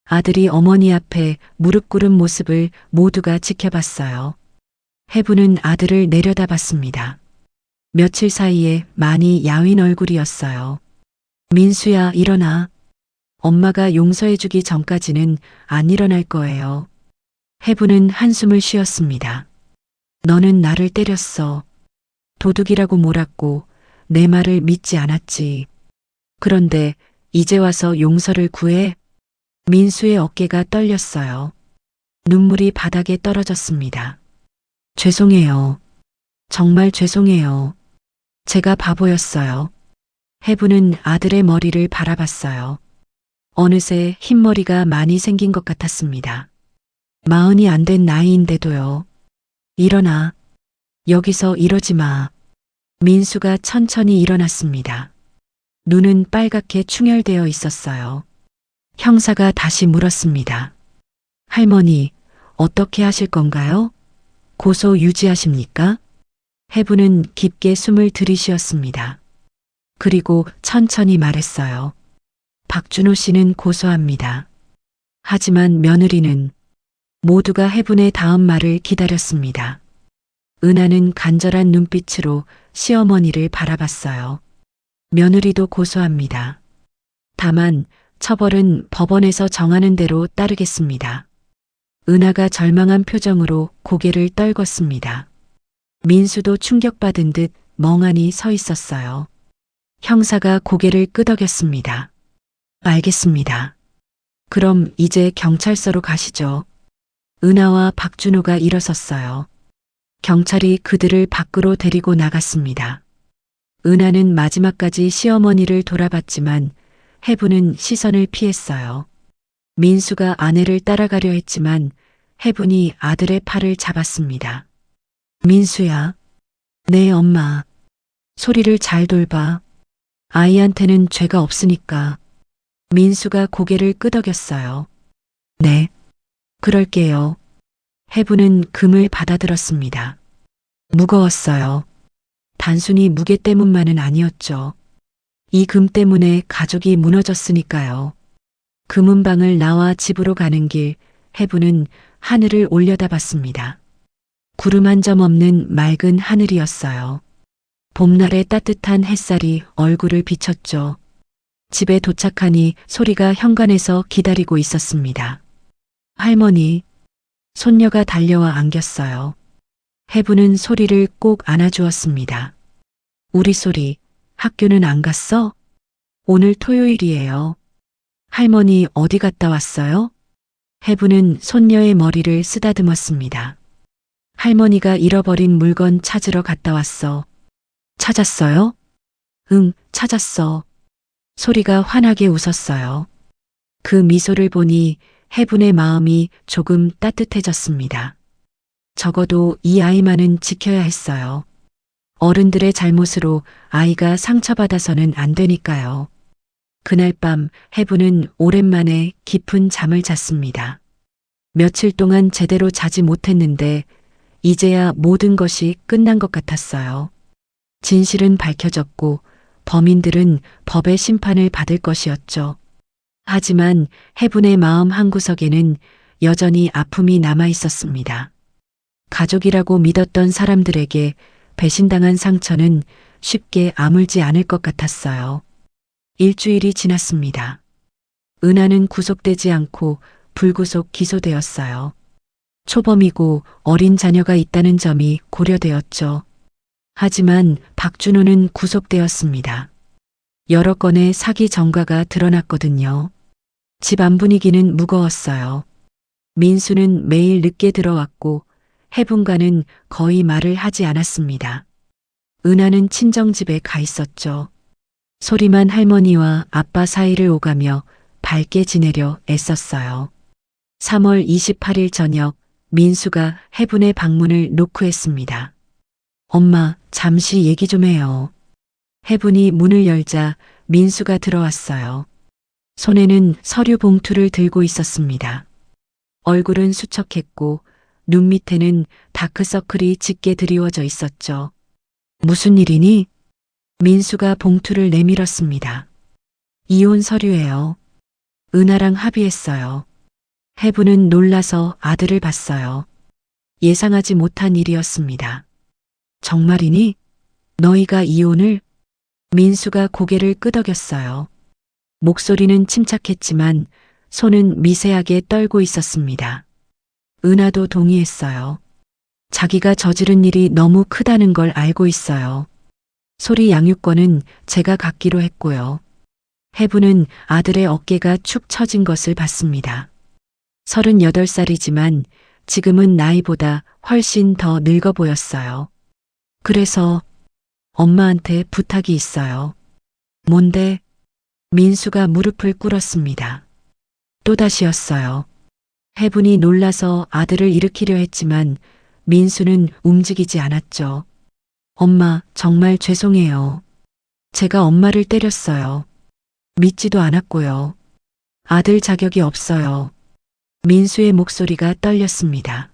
아들이 어머니 앞에 무릎 꿇은 모습을 모두가 지켜봤어요. 해분은 아들을 내려다봤습니다. 며칠 사이에 많이 야윈 얼굴이었어요. 민수야, 일어나. 엄마가 용서해주기 전까지는 안 일어날 거예요. 해분은 한숨을 쉬었습니다. 너는 나를 때렸어. 도둑이라고 몰았고 내 말을 믿지 않았지. 그런데 이제 와서 용서를 구해? 민수의 어깨가 떨렸어요. 눈물이 바닥에 떨어졌습니다. 죄송해요. 정말 죄송해요. 제가 바보였어요. 해분은 아들의 머리를 바라봤어요. 어느새 흰머리가 많이 생긴 것 같았습니다. 40이 안 된 나이인데도요. 일어나. 여기서 이러지 마. 민수가 천천히 일어났습니다. 눈은 빨갛게 충혈되어 있었어요. 형사가 다시 물었습니다. 할머니, 어떻게 하실 건가요? 고소 유지하십니까? 해분은 깊게 숨을 들이쉬었습니다. 그리고 천천히 말했어요. 박준호 씨는 고소합니다. 하지만 며느리는 모두가 해분의 다음 말을 기다렸습니다. 은하는 간절한 눈빛으로 시어머니를 바라봤어요. 며느리도 고소합니다. 다만 처벌은 법원에서 정하는 대로 따르겠습니다. 은하가 절망한 표정으로 고개를 떨궜습니다. 민수도 충격받은 듯 멍하니 서 있었어요. 형사가 고개를 끄덕였습니다. 알겠습니다. 그럼 이제 경찰서로 가시죠. 은하와 박준호가 일어섰어요. 경찰이 그들을 밖으로 데리고 나갔습니다. 은하는 마지막까지 시어머니를 돌아봤지만 해분은 시선을 피했어요. 민수가 아내를 따라가려 했지만 해분이 아들의 팔을 잡았습니다. 민수야. 네, 엄마. 소리를 잘 돌봐. 아이한테는 죄가 없으니까. 민수가 고개를 끄덕였어요. 네. 그럴게요. 해분은 금을 받아들었습니다. 무거웠어요. 단순히 무게 때문만은 아니었죠. 이 금 때문에 가족이 무너졌으니까요. 금은방을 나와 집으로 가는 길 해분은 하늘을 올려다봤습니다. 구름 한 점 없는 맑은 하늘이었어요. 봄날의 따뜻한 햇살이 얼굴을 비쳤죠. 집에 도착하니 소리가 현관에서 기다리고 있었습니다. 할머니, 손녀가 달려와 안겼어요. 해분은 소리를 꼭 안아주었습니다. 우리 소리, 학교는 안 갔어? 오늘 토요일이에요. 할머니 어디 갔다 왔어요? 해분은 손녀의 머리를 쓰다듬었습니다. 할머니가 잃어버린 물건 찾으러 갔다 왔어. 찾았어요? 응, 찾았어. 소리가 환하게 웃었어요. 그 미소를 보니 해분의 마음이 조금 따뜻해졌습니다. 적어도 이 아이만은 지켜야 했어요. 어른들의 잘못으로 아이가 상처받아서는 안 되니까요. 그날 밤 해분은 오랜만에 깊은 잠을 잤습니다. 며칠 동안 제대로 자지 못했는데 이제야 모든 것이 끝난 것 같았어요. 진실은 밝혀졌고 범인들은 법의 심판을 받을 것이었죠. 하지만 해분의 마음 한구석에는 여전히 아픔이 남아 있었습니다. 가족이라고 믿었던 사람들에게 배신당한 상처는 쉽게 아물지 않을 것 같았어요. 일주일이 지났습니다. 은하는 구속되지 않고 불구속 기소되었어요. 초범이고 어린 자녀가 있다는 점이 고려되었죠. 하지만 박준호는 구속되었습니다. 여러 건의 사기 전과가 드러났거든요. 집 안 분위기는 무거웠어요. 민수는 매일 늦게 들어왔고 해분과는 거의 말을 하지 않았습니다. 은하는 친정집에 가 있었죠. 소리만 할머니와 아빠 사이를 오가며 밝게 지내려 애썼어요. 3월 28일 저녁 민수가 해분의 방문을 노크했습니다. 엄마, 잠시 얘기 좀 해요. 해분이 문을 열자 민수가 들어왔어요. 손에는 서류 봉투를 들고 있었습니다. 얼굴은 수척했고 눈 밑에는 다크서클이 짙게 드리워져 있었죠. 무슨 일이니? 민수가 봉투를 내밀었습니다. 이혼 서류예요. 은하랑 합의했어요. 해분은 놀라서 아들을 봤어요. 예상하지 못한 일이었습니다. 정말이니? 너희가 이혼을? 민수가 고개를 끄덕였어요. 목소리는 침착했지만 손은 미세하게 떨고 있었습니다. 은하도 동의했어요. 자기가 저지른 일이 너무 크다는 걸 알고 있어요. 소리 양육권은 제가 갖기로 했고요. 해분은 아들의 어깨가 축 처진 것을 봤습니다. 38살이지만 지금은 나이보다 훨씬 더 늙어 보였어요. 그래서 엄마한테 부탁이 있어요. 뭔데? 민수가 무릎을 꿇었습니다. 또다시였어요. 해분이 놀라서 아들을 일으키려 했지만 민수는 움직이지 않았죠. 엄마, 정말 죄송해요. 제가 엄마를 때렸어요. 믿지도 않았고요. 아들 자격이 없어요. 민수의 목소리가 떨렸습니다.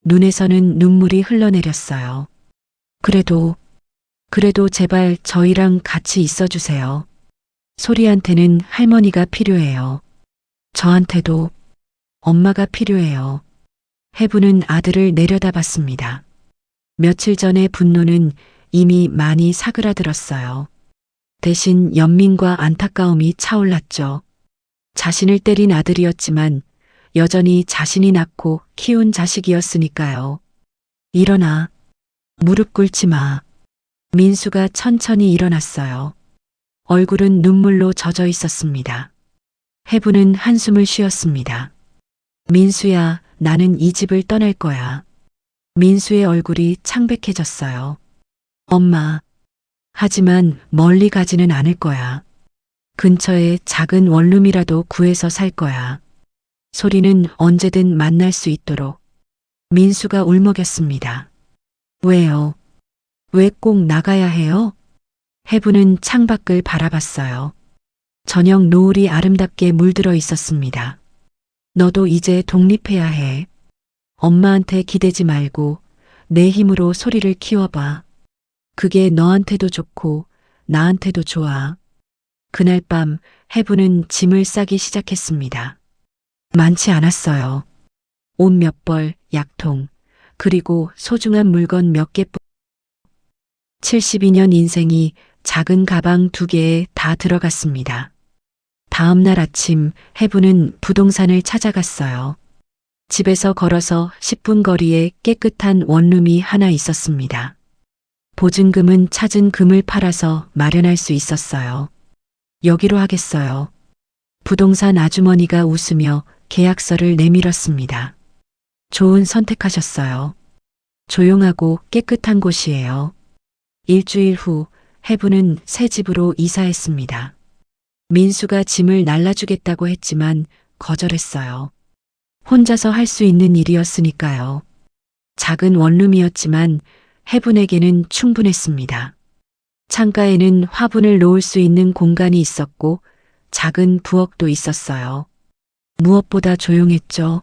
눈에서는 눈물이 흘러내렸어요. 그래도 제발 저희랑 같이 있어주세요. 소리한테는 할머니가 필요해요. 저한테도 엄마가 필요해요. 해부는 아들을 내려다봤습니다. 며칠 전의 분노는 이미 많이 사그라들었어요. 대신 연민과 안타까움이 차올랐죠. 자신을 때린 아들이었지만 여전히 자신이 낳고 키운 자식이었으니까요. 일어나. 무릎 꿇지 마. 민수가 천천히 일어났어요. 얼굴은 눈물로 젖어 있었습니다. 해부는 한숨을 쉬었습니다. 민수야, 나는 이 집을 떠날 거야. 민수의 얼굴이 창백해졌어요. 엄마. 하지만 멀리 가지는 않을 거야. 근처에 작은 원룸이라도 구해서 살 거야. 소리는 언제든 만날 수 있도록. 민수가 울먹였습니다. 왜요? 왜 꼭 나가야 해요? 해부는 창밖을 바라봤어요. 저녁 노을이 아름답게 물들어 있었습니다. 너도 이제 독립해야 해. 엄마한테 기대지 말고 내 힘으로 소리를 키워봐. 그게 너한테도 좋고 나한테도 좋아. 그날 밤 해부는 짐을 싸기 시작했습니다. 많지 않았어요. 옷 몇 벌, 약통, 그리고 소중한 물건 몇 개뿐. 72년 인생이 작은 가방 2개에 다 들어갔습니다. 다음 날 아침 해부는 부동산을 찾아갔어요. 집에서 걸어서 10분 거리에 깨끗한 원룸이 하나 있었습니다. 보증금은 찾은 금을 팔아서 마련할 수 있었어요. 여기로 하겠어요. 부동산 아주머니가 웃으며 계약서를 내밀었습니다. 좋은 선택하셨어요. 조용하고 깨끗한 곳이에요. 일주일 후 해부는 새 집으로 이사했습니다. 민수가 짐을 날라주겠다고 했지만 거절했어요. 혼자서 할 수 있는 일이었으니까요. 작은 원룸이었지만 해분에게는 충분했습니다. 창가에는 화분을 놓을 수 있는 공간이 있었고 작은 부엌도 있었어요. 무엇보다 조용했죠.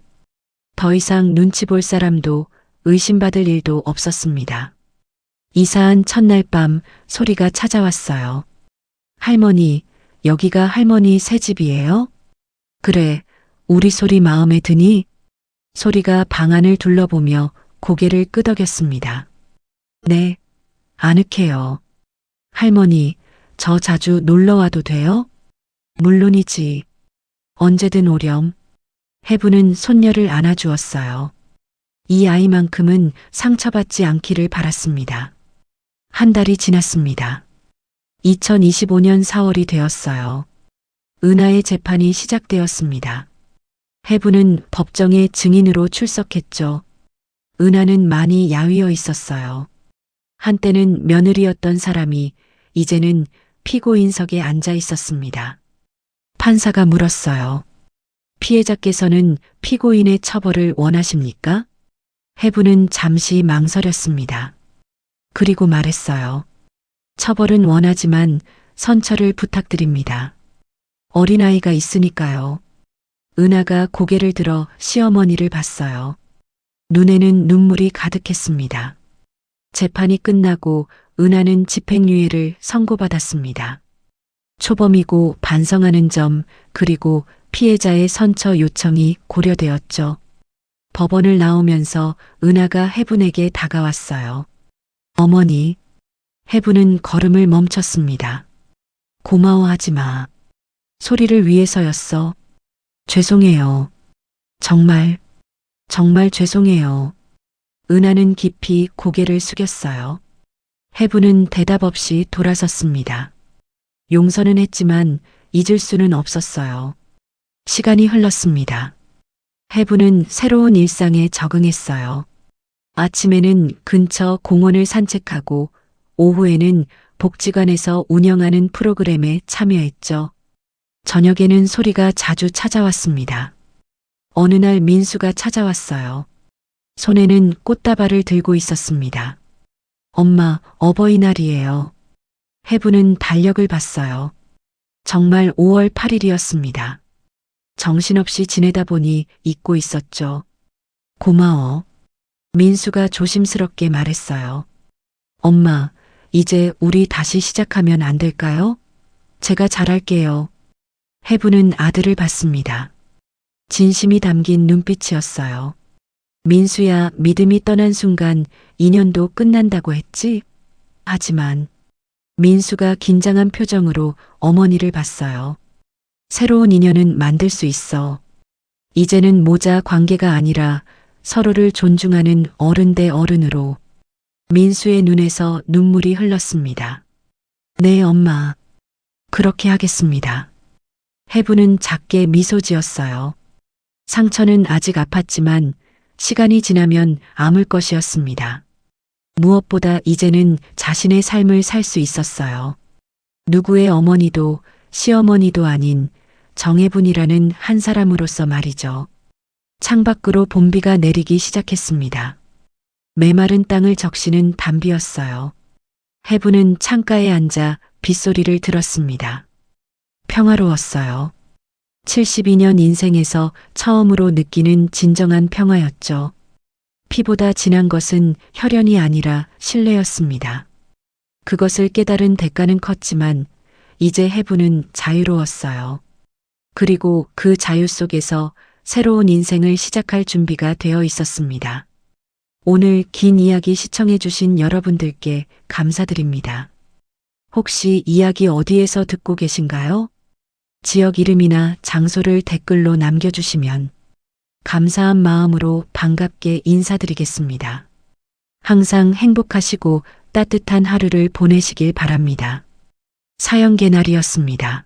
더 이상 눈치 볼 사람도 의심받을 일도 없었습니다. 이사한 첫날 밤 소리가 찾아왔어요. 할머니, 여기가 할머니 새 집이에요? 그래, 우리 소리 마음에 드니? 소리가 방 안을 둘러보며 고개를 끄덕였습니다. 네, 아늑해요. 할머니, 저 자주 놀러 와도 돼요? 물론이지. 언제든 오렴. 해부는 손녀를 안아주었어요. 이 아이만큼은 상처받지 않기를 바랐습니다. 한 달이 지났습니다. 2025년 4월이 되었어요. 은하의 재판이 시작되었습니다. 해부는 법정에 증인으로 출석했죠. 은하는 많이 야위어 있었어요. 한때는 며느리였던 사람이 이제는 피고인석에 앉아 있었습니다. 판사가 물었어요. 피해자께서는 피고인의 처벌을 원하십니까? 해부는 잠시 망설였습니다. 그리고 말했어요. 처벌은 원하지만 선처를 부탁드립니다. 어린아이가 있으니까요. 은하가 고개를 들어 시어머니를 봤어요. 눈에는 눈물이 가득했습니다. 재판이 끝나고 은하는 집행유예를 선고받았습니다. 초범이고 반성하는 점 그리고 피해자의 선처 요청이 고려되었죠. 법원을 나오면서 은하가 해분에게 다가왔어요. 어머니, 해분은 걸음을 멈췄습니다. 고마워하지 마. 소리를 위해서였어. 죄송해요. 정말 죄송해요. 은하는 깊이 고개를 숙였어요. 해분은 대답 없이 돌아섰습니다. 용서는 했지만 잊을 수는 없었어요. 시간이 흘렀습니다. 해분은 새로운 일상에 적응했어요. 아침에는 근처 공원을 산책하고 오후에는 복지관에서 운영하는 프로그램에 참여했죠. 저녁에는 소리가 자주 찾아왔습니다. 어느 날 민수가 찾아왔어요. 손에는 꽃다발을 들고 있었습니다. 엄마, 어버이날이에요. 해부는 달력을 봤어요. 정말 5월 8일이었습니다. 정신없이 지내다 보니 잊고 있었죠. 고마워. 민수가 조심스럽게 말했어요. 엄마, 이제 우리 다시 시작하면 안 될까요? 제가 잘할게요. 해부는 아들을 봤습니다. 진심이 담긴 눈빛이었어요. 민수야, 믿음이 떠난 순간 인연도 끝난다고 했지? 하지만 민수가 긴장한 표정으로 어머니를 봤어요. 새로운 인연은 만들 수 있어. 이제는 모자 관계가 아니라 서로를 존중하는 어른 대 어른으로. 민수의 눈에서 눈물이 흘렀습니다. 네, 엄마. 그렇게 하겠습니다. 해부는 작게 미소 지었어요. 상처는 아직 아팠지만 시간이 지나면 아물 것이었습니다. 무엇보다 이제는 자신의 삶을 살 수 있었어요. 누구의 어머니도 시어머니도 아닌 정혜분이라는 한 사람으로서 말이죠. 창밖으로 봄비가 내리기 시작했습니다. 메마른 땅을 적시는 밤비였어요. 해부는 창가에 앉아 빗소리를 들었습니다. 평화로웠어요. 72년 인생에서 처음으로 느끼는 진정한 평화였죠. 피보다 진한 것은 혈연이 아니라 신뢰였습니다. 그것을 깨달은 대가는 컸지만 이제 해부는 자유로웠어요. 그리고 그 자유 속에서 새로운 인생을 시작할 준비가 되어 있었습니다. 오늘 긴 이야기 시청해 주신 여러분들께 감사드립니다. 혹시 이야기 어디에서 듣고 계신가요? 지역 이름이나 장소를 댓글로 남겨주시면 감사한 마음으로 반갑게 인사드리겠습니다. 항상 행복하시고 따뜻한 하루를 보내시길 바랍니다. 사연개나리였습니다.